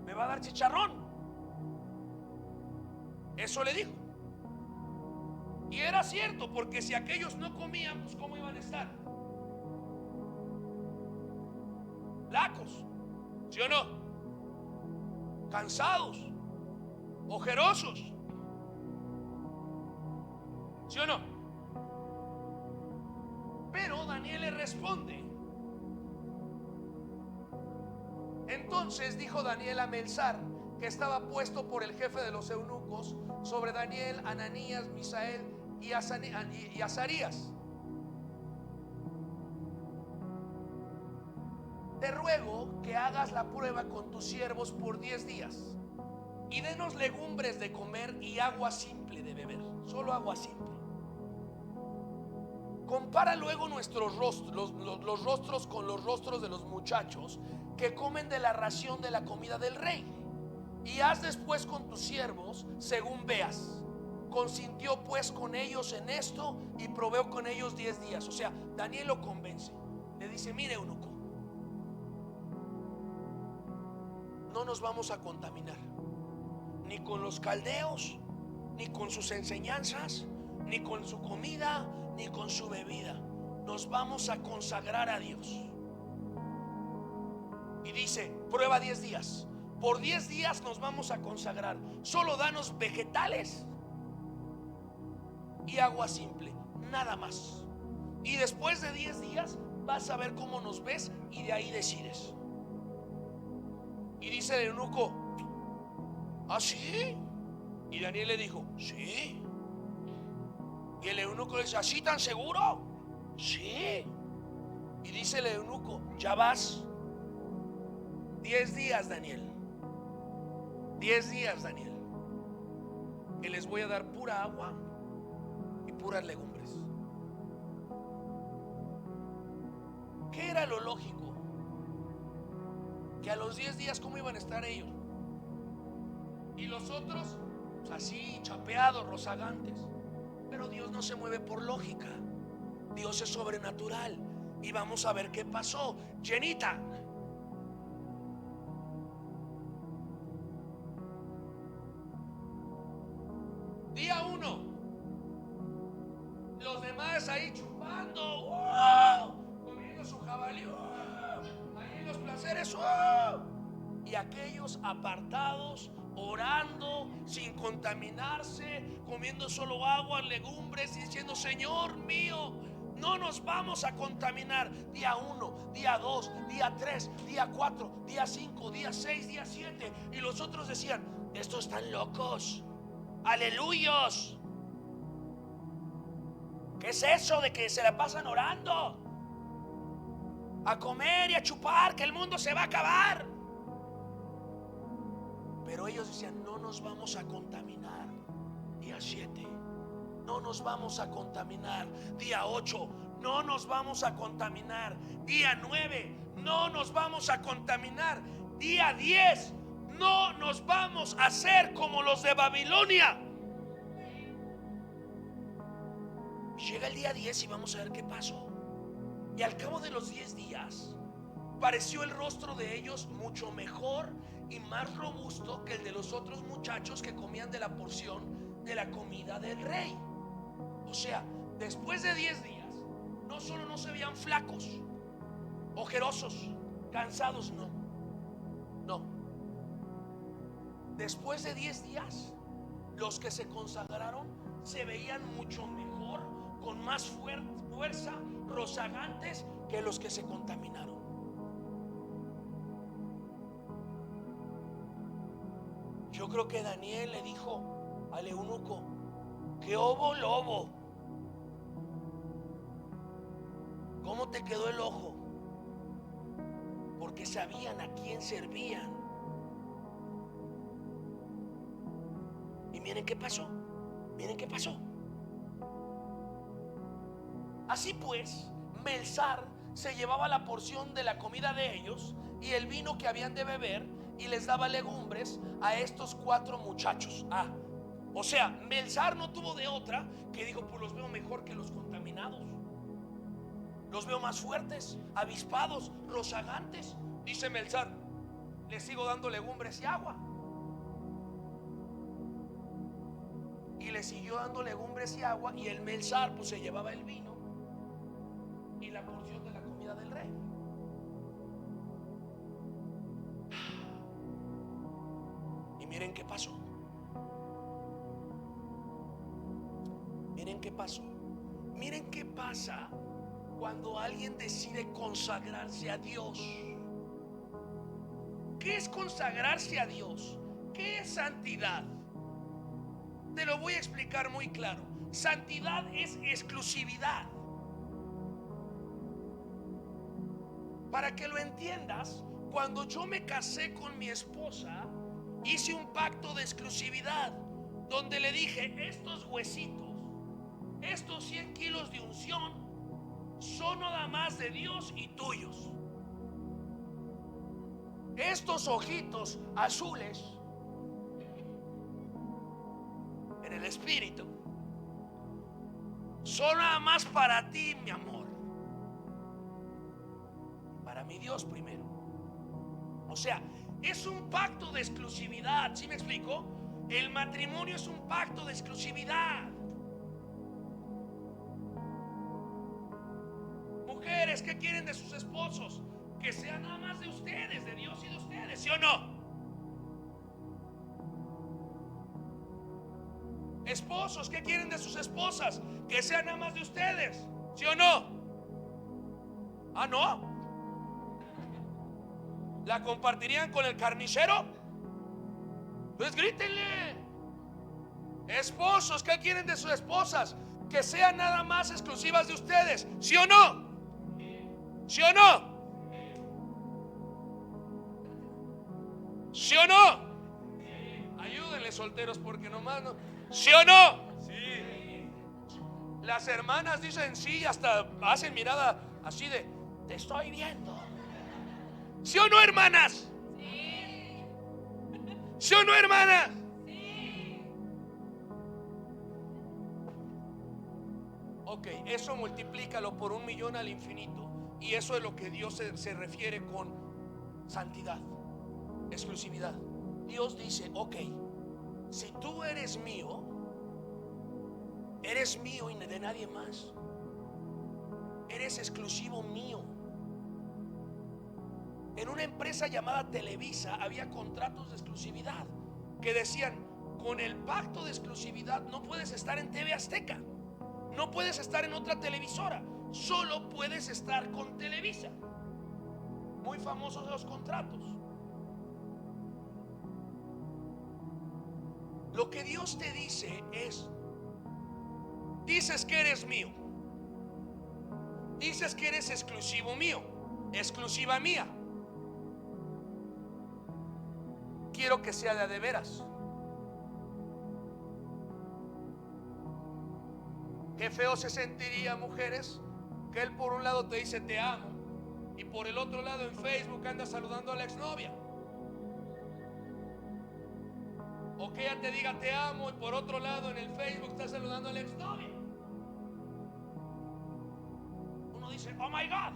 me va a dar chicharrón. Eso le dijo. Y era cierto, porque si aquellos no comían, pues ¿cómo iban a estar? Flacos, ¿sí o no? Cansados, ojerosos, ¿sí o no? Pero Daniel le responde. Entonces dijo Daniel a Melzar, que estaba puesto por el jefe de los eunucos sobre Daniel, Ananías, Misael y Azarías: te ruego que hagas la prueba con tus siervos por 10 días y denos legumbres de comer y agua simple de beber, solo agua simple. Compara luego nuestros rostros, los rostros con los rostros de los muchachos que comen de la ración de la comida del rey, y haz después con tus siervos según veas. Consintió pues con ellos en esto y probó con ellos 10 días. O sea, Daniel lo convence. Le dice: mire, eunuco, no nos vamos a contaminar, ni con los caldeos, ni con sus enseñanzas, ni con su comida, ni con su bebida. Nos vamos a consagrar a Dios. Y dice: prueba 10 días. Por 10 días nos vamos a consagrar. Solo danos vegetales y agua simple, nada más. Y después de 10 días vas a ver cómo nos ves y de ahí decides. Y dice el eunuco: ¿ah, sí? Y Daniel le dijo: sí. Y el eunuco le dice: ¿así tan seguro? Sí. Y dice el eunuco: ya vas. 10 días, Daniel. 10 días, Daniel, que les voy a dar pura agua y puras legumbres. ¿Qué era lo lógico? Que a los 10 días, ¿cómo iban a estar ellos? Y los otros, pues así, chapeados, rozagantes. Pero Dios no se mueve por lógica. Dios es sobrenatural. Y vamos a ver qué pasó. Llenita. Día 1. Los demás ahí chupando, comiendo su jabalí, ahí en los placeres, y aquellos apartados, orando, sin contaminarse, comiendo solo agua, legumbres, y diciendo: Señor mío, no nos vamos a contaminar. Día 1, día 2, día 3, día 4, día 5, día 6, día 7. Y los otros decían: estos están locos. Aleluyos. ¿Qué es eso de que se la pasan orando? A comer y a chupar, que el mundo se va a acabar. Pero ellos decían: no nos vamos a contaminar. Día 7, no nos vamos a contaminar. Día 8, no nos vamos a contaminar. Día 9, no nos vamos a contaminar. Día 10, No nos vamos a hacer como los de Babilonia. Llega el día 10 y vamos a ver qué pasó. Y al cabo de los 10 días pareció el rostro de ellos mucho mejor y más robusto que el de los otros muchachos que comían de la porción de la comida del rey. O sea, después de 10 días, no solo no se veían flacos, ojerosos, cansados, no. Después de 10 días, los que se consagraron se veían mucho mejor, con más fuerza, rozagantes que los que se contaminaron. Yo creo que Daniel le dijo al eunuco: ¿qué hubo, lobo? ¿Cómo te quedó el ojo? Porque sabían a quién servían. Y miren qué pasó. Miren qué pasó. Así pues, Melzar se llevaba la porción de la comida de ellos y el vino que habían de beber, y les daba legumbres a estos 4 muchachos. O sea, Melzar no tuvo de otra que dijo: pues los veo mejor que los contaminados. Los veo más fuertes, avispados, rozagantes. Dice Melzar: les sigo dando legumbres y agua. Y le siguió dando legumbres y agua. Y el Melzar pues se llevaba el vino y la porción de la comida del rey. Y miren qué pasó. Miren qué pasó. Miren qué pasa cuando alguien decide consagrarse a Dios. ¿Qué es consagrarse a Dios? ¿Qué es santidad? Te lo voy a explicar muy claro. Santidad es exclusividad. Para que lo entiendas, cuando yo me casé con mi esposa, hice un pacto de exclusividad donde le dije: estos huesitos, estos 100 kilos de unción son nada más de Dios y tuyos. Estos ojitos azules en el espíritu son nada más para ti, mi amor. Para mi Dios primero. O sea, es un pacto de exclusividad. ¿Sí me explico? El matrimonio es un pacto de exclusividad. Mujeres, ¿qué quieren de sus esposos? Que sean nada más de ustedes, de Dios y de ustedes, ¿sí o no? Esposos, ¿qué quieren de sus esposas? Que sean nada más de ustedes, ¿sí o no? No. ¿La compartirían con el carnicero? Pues grítenle. Esposos, ¿qué quieren de sus esposas? Que sean nada más exclusivas de ustedes, ¿sí o no? ¿Sí o no? ¿Sí o no? Ayúdenle, solteros, porque nomás no. ¿Sí o no? Sí. Las hermanas dicen sí, hasta hacen mirada así de: te estoy viendo. ¿Sí o no, hermanas? Sí. ¿Sí o no, hermanas? Sí. Ok, eso multiplícalo por 1,000,000 al infinito. Y eso es lo que Dios se refiere con santidad, exclusividad. Dios dice: ok, si tú eres mío y de nadie más. Eres exclusivo mío. En una empresa llamada Televisa había contratos de exclusividad que decían: con el pacto de exclusividad no puedes estar en TV Azteca, no puedes estar en otra televisora, solo puedes estar con Televisa. Muy famosos los contratos. Lo que Dios te dice es: dices que eres mío, dices que eres exclusivo mío, exclusiva mía. Quiero que sea de veras. Qué feo se sentiría, mujeres, que él por un lado te dice te amo y por el otro lado en Facebook anda saludando a la exnovia. O que ella te diga te amo y por otro lado en el Facebook está saludando al exnovio. Uno dice, oh my God.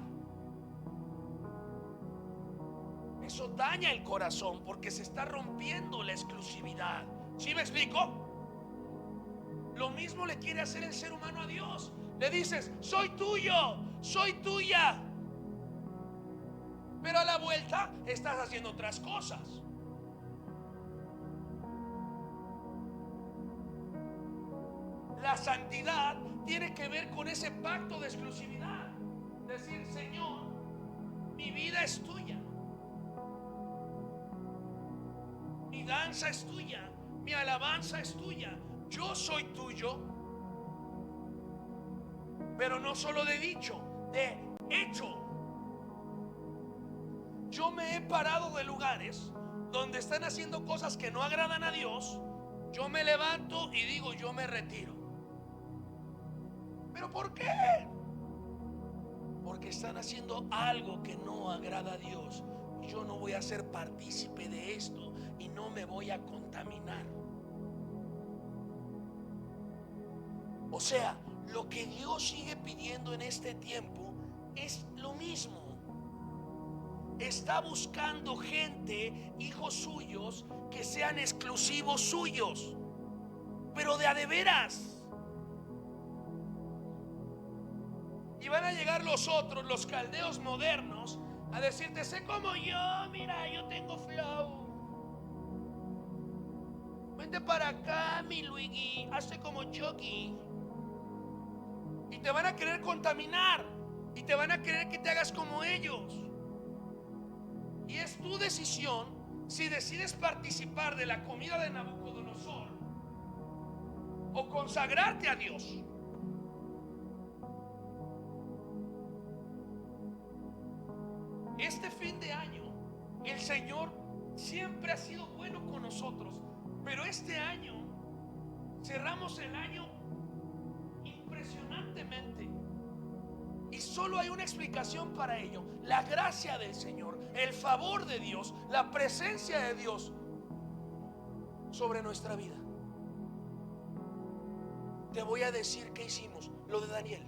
Eso daña el corazón porque se está rompiendo la exclusividad. ¿Sí me explico? Lo mismo le quiere hacer el ser humano a Dios. Le dices, soy tuyo, soy tuya. Pero a la vuelta estás haciendo otras cosas. La santidad tiene que ver con ese pacto de exclusividad. Decir, Señor, mi vida es tuya. Mi danza es tuya. Mi alabanza es tuya. Yo soy tuyo. Pero no solo de dicho, de hecho. Yo me he parado de lugares donde están haciendo cosas que no agradan a Dios. Yo me levanto y digo, yo me retiro. ¿Pero por qué? Porque están haciendo algo que no agrada a Dios. Yo no voy a ser partícipe de esto y no me voy a contaminar. O sea, lo que Dios sigue pidiendo en este tiempo es lo mismo. Está buscando gente, hijos suyos, que sean exclusivos suyos, pero de a de veras. Y van a llegar los otros, los caldeos modernos, a decirte, sé como yo, mira, yo tengo flow. Vente para acá, mi Luigi, hazte como Chucky. Y te van a querer contaminar. Y te van a querer que te hagas como ellos. Y es tu decisión si decides participar de la comida de Nabucodonosor o consagrarte a Dios. Este fin de año, el Señor siempre ha sido bueno con nosotros, pero este año cerramos el año impresionantemente. Y solo hay una explicación para ello: la gracia del Señor, el favor de Dios, la presencia de Dios sobre nuestra vida. Te voy a decir qué hicimos, lo de Daniel.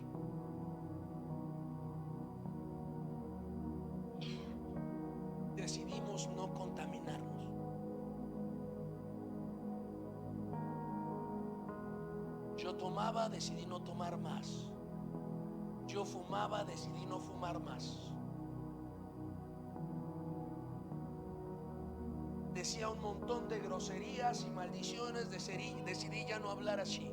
Decidimos no contaminarnos. Yo tomaba, decidí no tomar más. Yo fumaba, decidí no fumar más. Decía un montón de groserías y maldiciones, decidí ya no hablar así.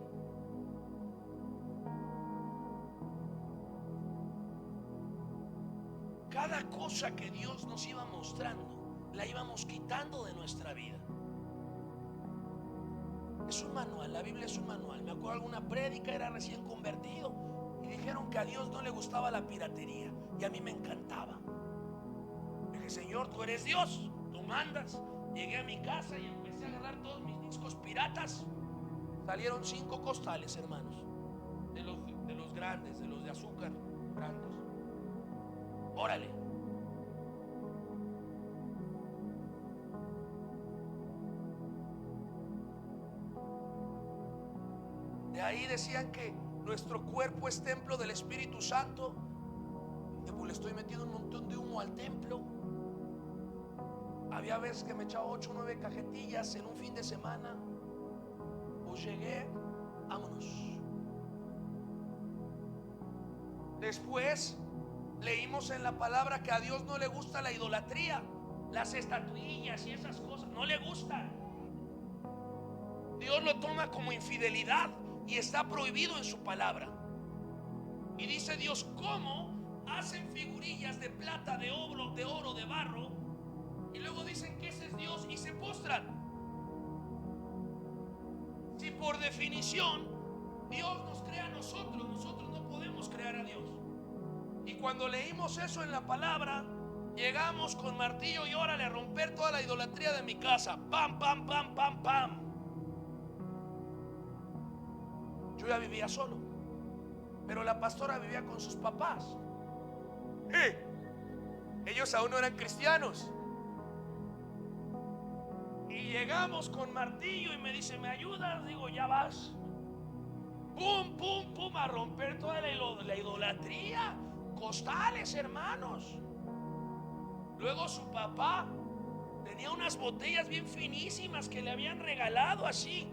Cada cosa que Dios nos iba mostrando, la íbamos quitando de nuestra vida. Es un manual, la Biblia es un manual. Me acuerdo alguna prédica, era recién convertido, y dijeron que a Dios no le gustaba la piratería, y a mí me encantaba. Dije, Señor, tú eres Dios, tú mandas. Llegué a mi casa y empecé a agarrar todos mis discos piratas. Salieron 5 costales, hermanos, de los grandes, de los de azúcar grandes. Órale. De ahí decían que nuestro cuerpo es templo del Espíritu Santo. Pues le estoy metiendo un montón de humo al templo. Había veces que me echaba 8 o 9 cajetillas en un fin de semana. Pues llegué, vámonos. Después leímos en la palabra que a Dios no le gusta la idolatría, las estatuillas y esas cosas, no le gustan. Dios lo toma como infidelidad y está prohibido en su palabra. Y dice Dios, ¿cómo hacen figurillas de plata, de oro, de barro? Y luego dicen que ese es Dios y se postran. Si por definición Dios nos crea a nosotros, nosotros no podemos crear a Dios. Y cuando leímos eso en la palabra, llegamos con martillo y órale a romper toda la idolatría de mi casa. Pam, pam, pam, pam, pam. Yo ya vivía solo, pero la pastora vivía con sus papás. Ellos aún no eran cristianos. Y llegamos con martillo y me dice, ¿me ayudas? Digo, ya vas. Pum, pum, pum, a romper toda la idolatría. Costales, hermanos. Luego su papá tenía unas botellas bien finísimas que le habían regalado, así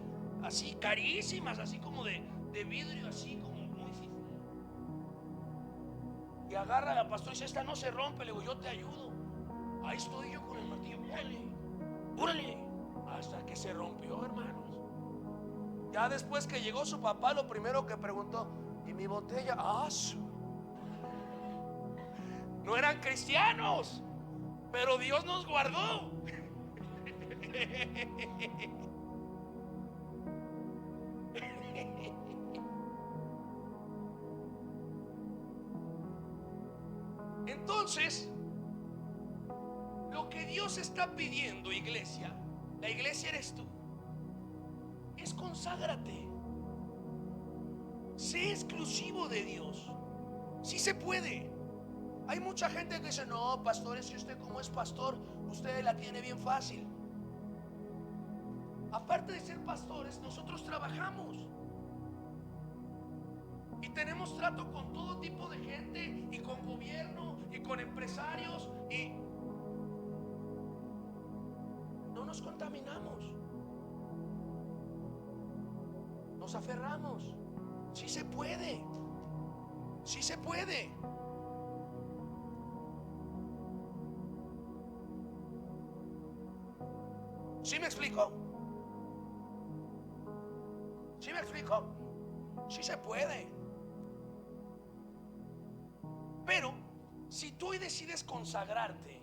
carísimas, así como de vidrio, así como muy finísimo. Y agarra a la pastora y dice, esta no se rompe. Le digo, yo te ayudo. Ahí estoy yo con el martillo, órale, hasta que se rompió, hermanos. Ya después que llegó su papá, lo primero que preguntó, ¿y mi botella? No eran cristianos, pero Dios nos guardó. Entonces, lo que Dios está pidiendo, iglesia, la iglesia eres tú, es conságrate. Sé exclusivo de Dios. Sí se puede. Hay mucha gente que dice, no, pastores, si usted como es pastor, usted la tiene bien fácil. Aparte de ser pastores, nosotros trabajamos y tenemos trato con todo tipo de gente, y con gobierno, y con empresarios, y no nos contaminamos. Nos aferramos. Sí se puede. Sí se puede. ¿Sí me explico? ¿Sí me explico? Sí se puede. Pero si tú hoy decides consagrarte,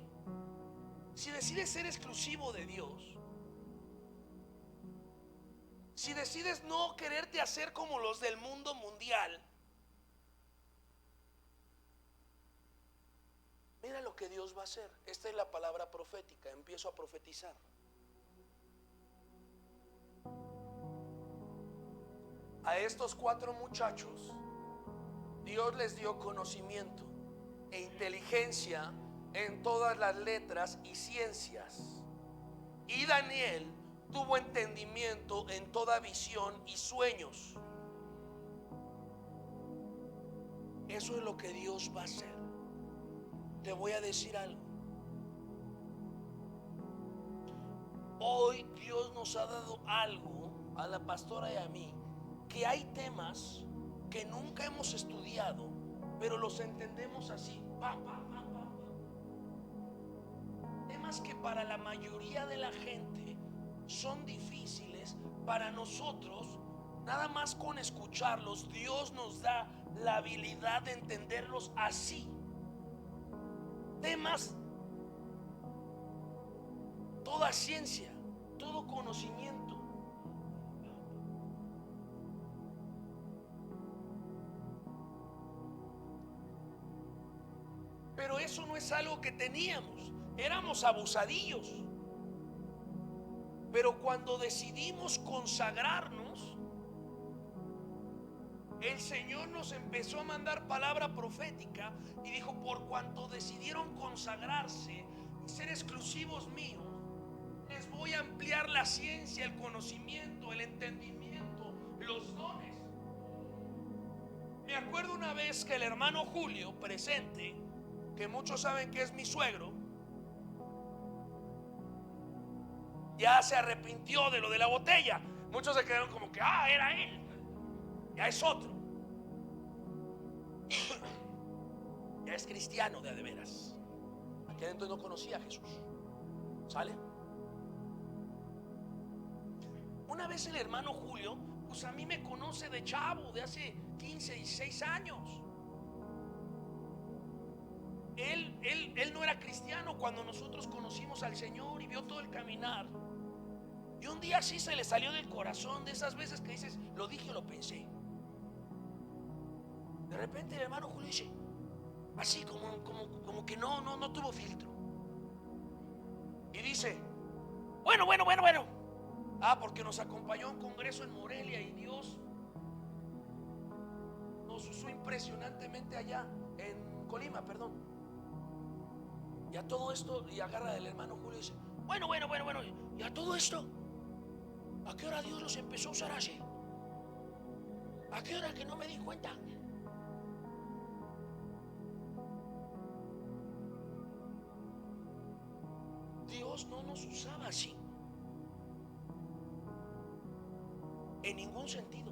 si decides ser exclusivo de Dios, si decides no quererte hacer como los del mundo mundial, mira lo que Dios va a hacer. Esta es la palabra profética. Empiezo a profetizar. A estos 4 muchachos Dios les dio conocimiento e inteligencia en todas las letras y ciencias. Y Daniel tuvo entendimiento en toda visión y sueños. Eso es lo que Dios va a hacer. Te voy a decir algo. Hoy Dios nos ha dado algo a la pastora y a mí, que hay temas que nunca hemos estudiado, pero los entendemos así. Temas que para la mayoría de la gente son difíciles, para nosotros, nada más con escucharlos, Dios nos da la habilidad de entenderlos así. Temas, toda ciencia, todo conocimiento. Pero eso no es algo que teníamos. Éramos abusadillos. Pero cuando decidimos consagrarnos, el Señor nos empezó a mandar palabra profética y dijo, por cuanto decidieron consagrarse y ser exclusivos míos, les voy a ampliar la ciencia, el conocimiento, el entendimiento, los dones. Me acuerdo una vez que el hermano Julio, presente, que muchos saben que es mi suegro, ya se arrepintió de lo de la botella. Muchos se quedaron como que, era él, ya es otro. Ya es cristiano de veras. Aquel entonces no conocía a Jesús. ¿Sale? Una vez el hermano Julio, pues a mí me conoce de chavo, de hace 15, 16 años. Él no era cristiano cuando nosotros conocimos al Señor y vio todo el caminar. Y un día así se le salió del corazón, de esas veces que dices, lo dije o lo pensé. De repente el hermano Julio dice, así como que no tuvo filtro. Y dice, bueno. Porque nos acompañó a un congreso en Morelia y Dios nos usó impresionantemente allá en Colima, perdón. Y a todo esto, y agarra del hermano Julio y dice, bueno, Y a todo esto, ¿a qué hora Dios los empezó a usar así? ¿A qué hora que no me di cuenta? Dios no nos usaba así, en ningún sentido.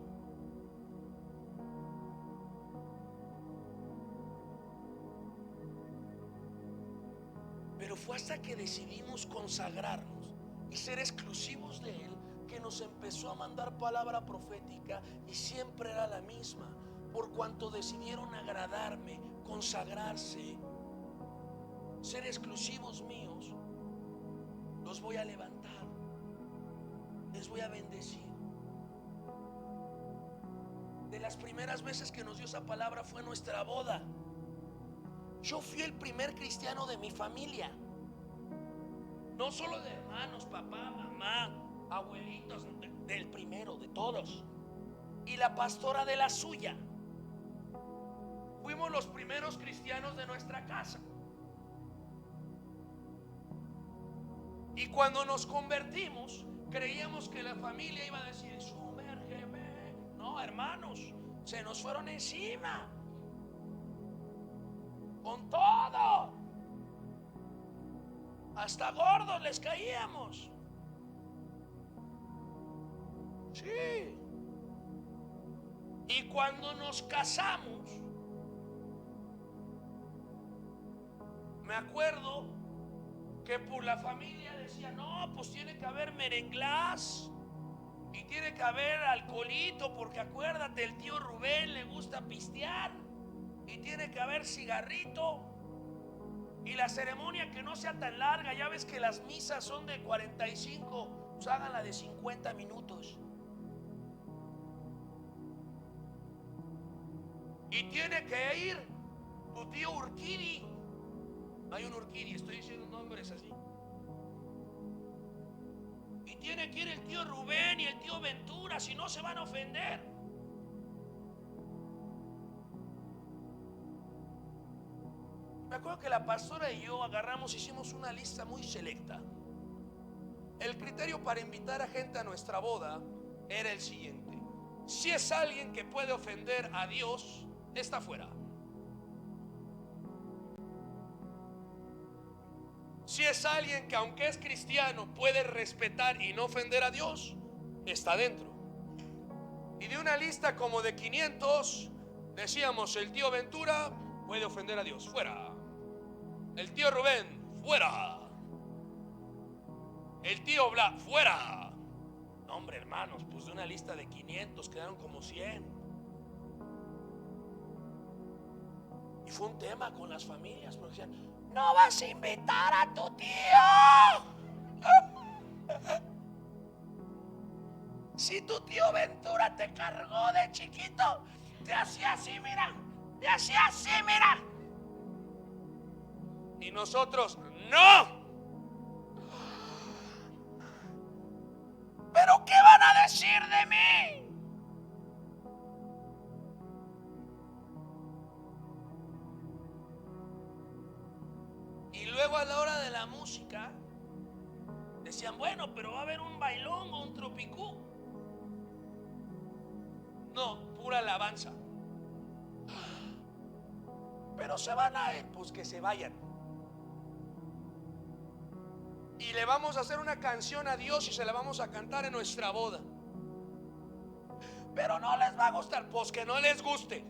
Pero fue hasta que decidimos consagrarnos y ser exclusivos de Él que nos empezó a mandar palabra profética, y siempre era la misma. Por cuanto decidieron agradarme, consagrarse, ser exclusivos míos, los voy a levantar, les voy a bendecir. De las primeras veces que nos dio esa palabra fue nuestra boda. Yo fui el primer cristiano de mi familia, no solo de hermanos, papá, mamá, abuelitos, del primero de todos, y la pastora de la suya. Fuimos los primeros cristianos de nuestra casa. Y cuando nos convertimos, creíamos que la familia iba a decir: sumérgeme. No, hermanos, se nos fueron encima con todo. Hasta gordos les caíamos. Sí. Y cuando nos casamos, me acuerdo que por la familia decía: no, pues tiene que haber merenglás y tiene que haber alcoholito, porque acuérdate, el tío Rubén le gusta pistear, y tiene que haber cigarrito, y la ceremonia que no sea tan larga. Ya ves que las misas son de 45, pues háganla de 50 minutos. Y tiene que ir tu tío Urquidi. Hay un Urquidi, estoy diciendo nombres así. Y tiene que ir el tío Rubén y el tío Ventura, si no se van a ofender. Me acuerdo que la pastora y yo hicimos una lista muy selecta. El criterio para invitar a gente a nuestra boda era el siguiente: si es alguien que puede ofender a Dios, está fuera. Si es alguien que, aunque es cristiano, puede respetar y no ofender a Dios, está dentro. Y de una lista como de 500, decíamos: el tío Ventura puede ofender a Dios, fuera. El tío Rubén, fuera. El tío Bla, fuera. No, hombre, hermanos, pues de una lista de 500 quedaron como 100. Y fue un tema con las familias, porque decían: no vas a invitar a tu tío. Si tu tío Ventura te cargó de chiquito, te hacía así, mira. Te hacía así, mira. Y nosotros: no. ¿Pero qué van a decir de mí? Y luego, a la hora de la música, decían: bueno, pero va a haber un bailón o un tropicú. No, pura alabanza. Pero se van a ir, pues que se vayan. Y le vamos a hacer una canción a Dios y se la vamos a cantar en nuestra boda. Pero no les va a gustar, pues que no les guste.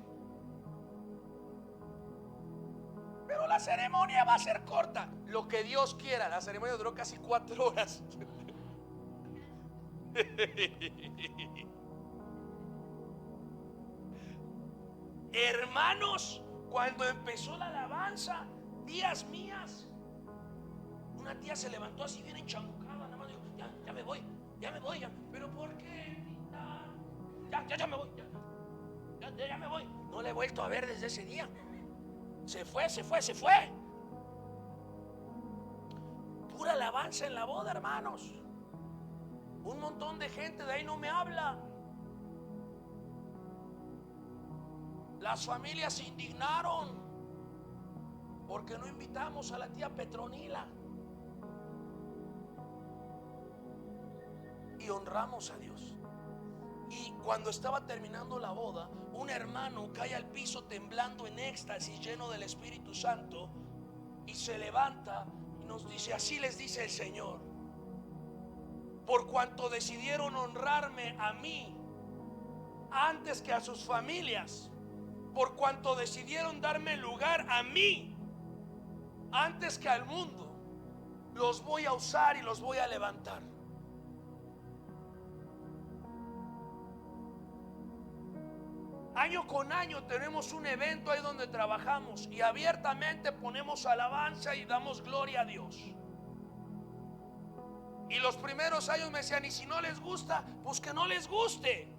Pero la ceremonia va a ser corta, lo que Dios quiera. La ceremonia duró casi 4 horas. Hermanos, cuando empezó la alabanza, tías mías, una tía se levantó así bien enchamucada, nada más dijo: ya me voy, pero ¿por qué? Ya me voy, ya me voy. No le he vuelto a ver desde ese día. Se fue. Pura alabanza en la boda, hermanos. Un montón de gente de ahí no me habla. Las familias se indignaron porque no invitamos a la tía Petronila. y honramos a Dios. Y cuando estaba terminando la boda, un hermano cae al piso temblando en éxtasis, lleno del Espíritu Santo, y se levanta y nos dice: así les dice el Señor, por cuanto decidieron honrarme a mí antes que a sus familias, por cuanto decidieron darme lugar a mí antes que al mundo, los voy a usar y los voy a levantar. Año con año tenemos un evento ahí donde trabajamos y abiertamente ponemos alabanza y damos gloria a Dios. Y los primeros años me decían: y si no les gusta, pues que no les guste.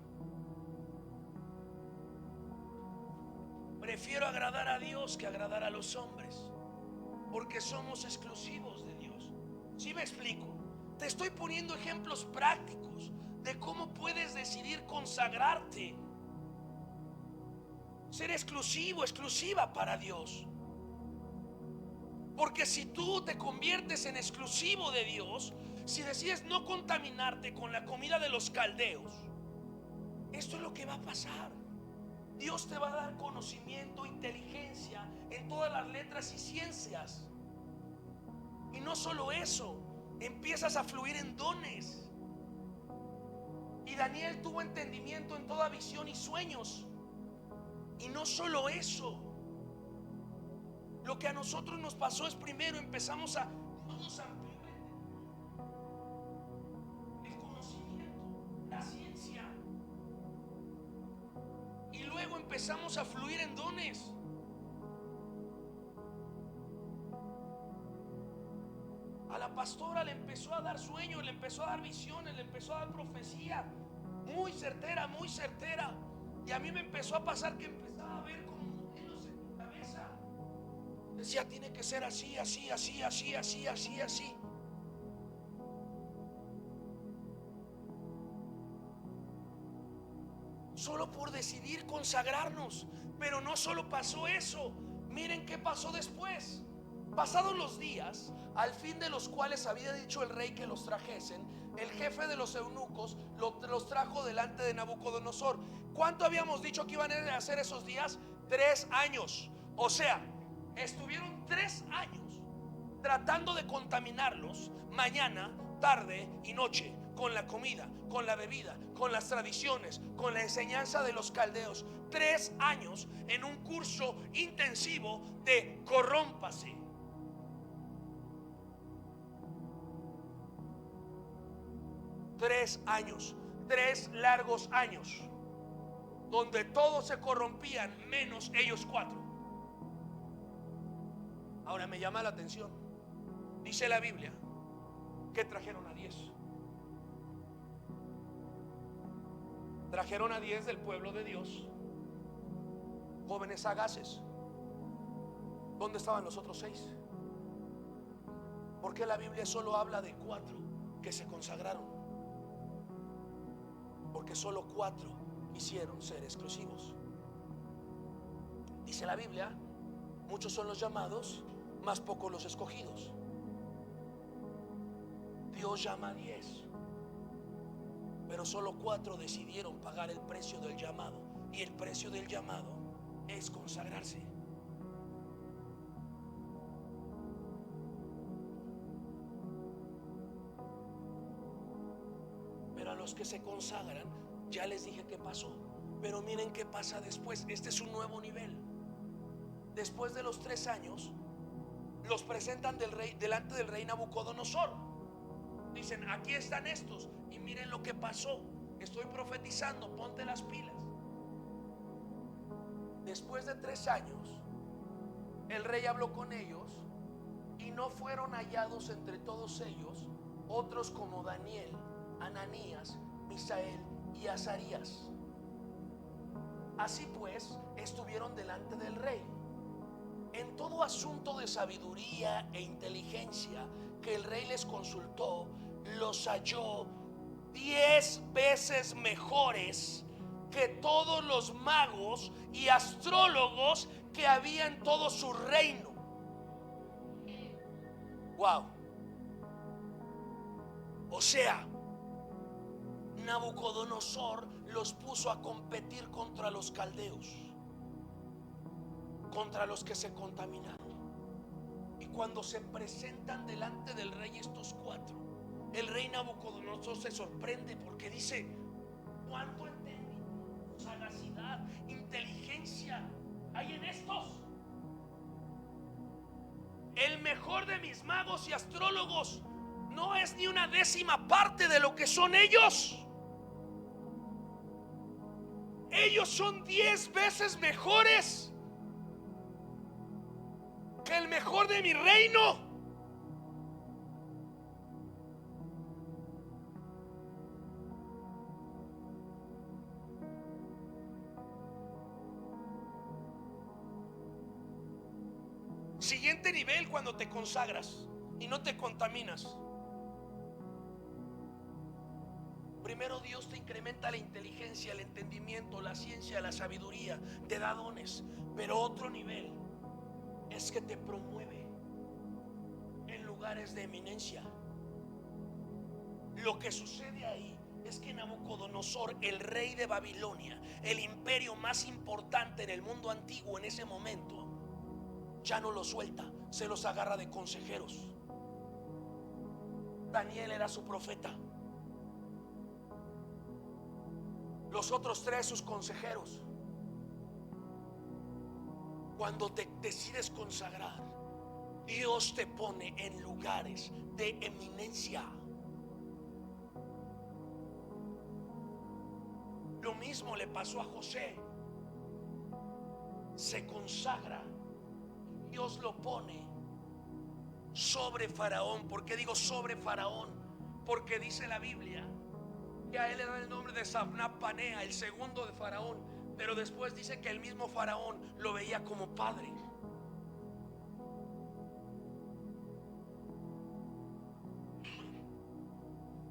Prefiero agradar a Dios que agradar a los hombres, porque somos exclusivos de Dios. ¿Sí me explico? Te estoy poniendo ejemplos prácticos de cómo puedes decidir consagrarte, ser exclusivo, exclusiva para Dios. Porque si tú te conviertes en exclusivo de Dios, si decides no contaminarte con la comida de los caldeos, esto es lo que va a pasar. Dios te va a dar conocimiento, inteligencia en todas las letras y ciencias. Y no solo eso, empiezas a fluir en dones. Y Daniel tuvo entendimiento en toda visión y sueños. Y no solo eso, lo que a nosotros nos pasó es, primero empezamos a ampliar el conocimiento, la ciencia, y luego empezamos a fluir en dones. A la pastora le empezó a dar sueños, le empezó a dar visiones, le empezó a dar profecía muy certera, muy certera. Y a mí me empezó a pasar que empezaba a ver como modelos en mi cabeza. Decía: tiene que ser así, así, así, así, así, así, así. Solo por decidir consagrarnos. Pero no solo pasó eso. Miren qué pasó después. Pasados los días, al fin de los cuales había dicho el rey que los trajesen, el jefe de los eunucos los trajo delante de Nabucodonosor. ¿Cuánto habíamos dicho que iban a hacer esos días? 3 años. O sea, estuvieron 3 años tratando de contaminarlos mañana, tarde y noche, con la comida, con la bebida, con las tradiciones, con la enseñanza de los caldeos. 3 años en un curso intensivo de corrómpase. 3 años, 3 largos años, donde todos se corrompían menos ellos 4. Ahora me llama la atención, dice la Biblia que trajeron a 10. Trajeron a 10 del pueblo de Dios, jóvenes sagaces. ¿Dónde estaban los otros 6? ¿Por qué la Biblia solo habla de 4 que se consagraron? Porque solo 4 quisieron ser exclusivos. Dice la Biblia: muchos son los llamados, mas pocos los escogidos. Dios llama a 10, pero solo 4 decidieron pagar el precio del llamado. Y el precio del llamado es consagrarse. Pero a los que se consagran, ya les dije qué pasó. Pero miren qué pasa después. Este es un nuevo nivel. Después de los 3 años, los presentan delante del rey Nabucodonosor. Dicen: aquí están estos. Y miren lo que pasó. Estoy profetizando, ponte las pilas. Después de 3 años, el rey habló con ellos, y no fueron hallados entre todos ellos otros como Daniel, Ananías, Misael y Azarías. Así pues, estuvieron delante del rey. En todo asunto de sabiduría e inteligencia que el rey les consultó, los halló 10 veces mejores que todos los magos y astrólogos que había en todo su reino. Wow. O sea, Nabucodonosor los puso a competir contra los caldeos, contra los que se contaminaron. Y cuando se presentan delante del rey estos cuatro, el rey Nabucodonosor se sorprende porque dice: ¿cuánto entendimiento, sagacidad, inteligencia hay en estos? El mejor de mis magos y astrólogos no es ni una décima parte de lo que son ellos. Ellos son 10 veces mejores que el mejor de mi reino. Siguiente nivel cuando te consagras y no te contaminas. Primero Dios te incrementa la inteligencia, el entendimiento, la ciencia, la sabiduría, te da dones. Pero otro nivel es que te promueve en lugares de eminencia. Lo que sucede ahí es que Nabucodonosor, el rey de Babilonia, el imperio más importante en el mundo antiguo en ese momento, ya no los suelta, se los agarra de consejeros. Daniel era su profeta, los otros 3 sus consejeros. Cuando te decides consagrar, Dios te pone en lugares de eminencia. Lo mismo le pasó a José. Se consagra, Dios lo pone sobre Faraón. ¿Por qué digo sobre Faraón? Porque dice la Biblia que a él le da el nombre de Safnat Panea, el segundo de Faraón. Pero después dice que el mismo Faraón lo veía como padre.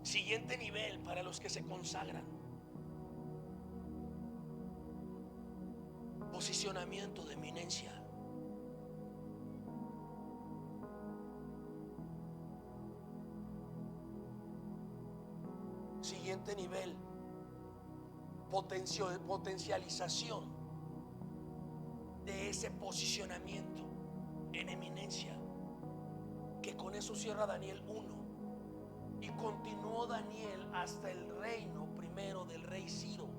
Siguiente nivel para los que se consagran: posicionamiento de eminencia. Siguiente nivel: potencialización de ese posicionamiento en eminencia. Que con eso cierra Daniel 1. Y continuó Daniel hasta el reino primero del rey Ciro.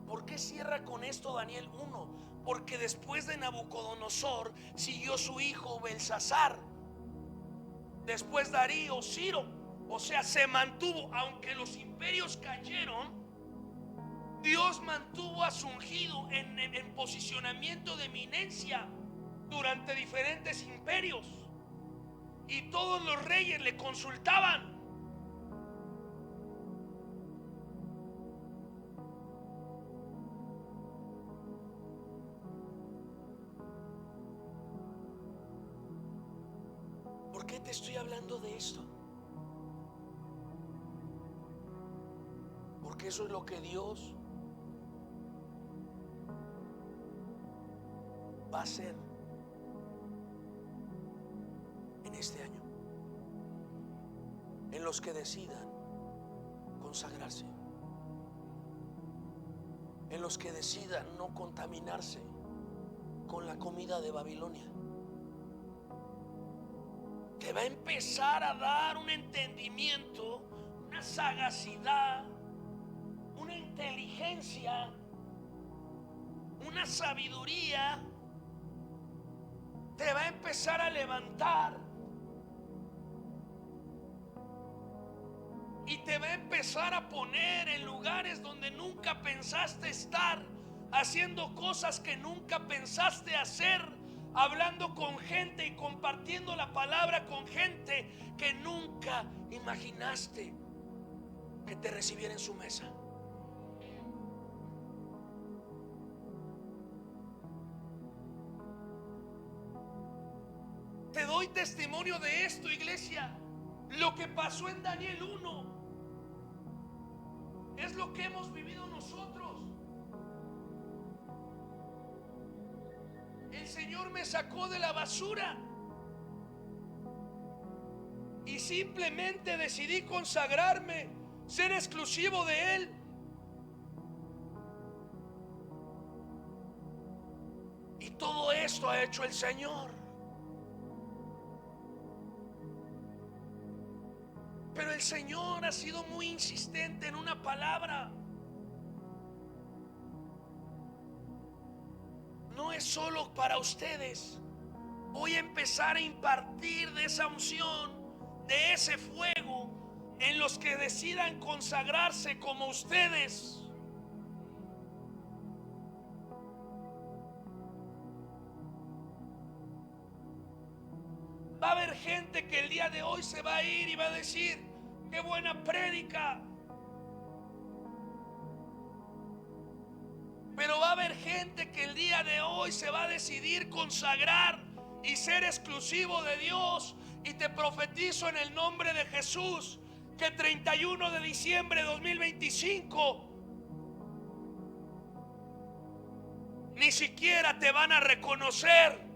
¿Por qué cierra con esto Daniel 1? Porque después de Nabucodonosor siguió su hijo Belsasar, después Darío, Ciro. O sea, se mantuvo, aunque los imperios cayeron, Dios mantuvo a su ungido en posicionamiento de eminencia durante diferentes imperios. Y todos los reyes le consultaban. ¿Por qué te estoy hablando de esto? Porque eso es lo que Dios va a hacer en este año, en los que decidan consagrarse, en los que decidan no contaminarse con la comida de Babilonia. Te va a empezar a dar un entendimiento, una sagacidad, una inteligencia, una sabiduría. Te va a empezar a levantar y te va a empezar a poner en lugares donde nunca pensaste estar, haciendo cosas que nunca pensaste hacer, hablando con gente y compartiendo la palabra con gente que nunca imaginaste que te recibiera en su mesa. Te doy testimonio de esto, iglesia. Lo que pasó en Daniel 1 es lo que hemos vivido nosotros. El Señor me sacó de la basura y simplemente decidí consagrarme, ser exclusivo de Él Y todo esto ha hecho el Señor. Pero el Señor ha sido muy insistente en una palabra. No es solo para ustedes. Voy a empezar a impartir de esa unción, de ese fuego, en los que decidan consagrarse como ustedes. Va a haber gente que el día de hoy se va a ir y va a decir: qué buena prédica. Pero va a haber gente que el día de hoy se va a decidir consagrar y ser exclusivo de Dios. Y te profetizo en el nombre de Jesús que el 31 de diciembre de 2025 ni siquiera te van a reconocer.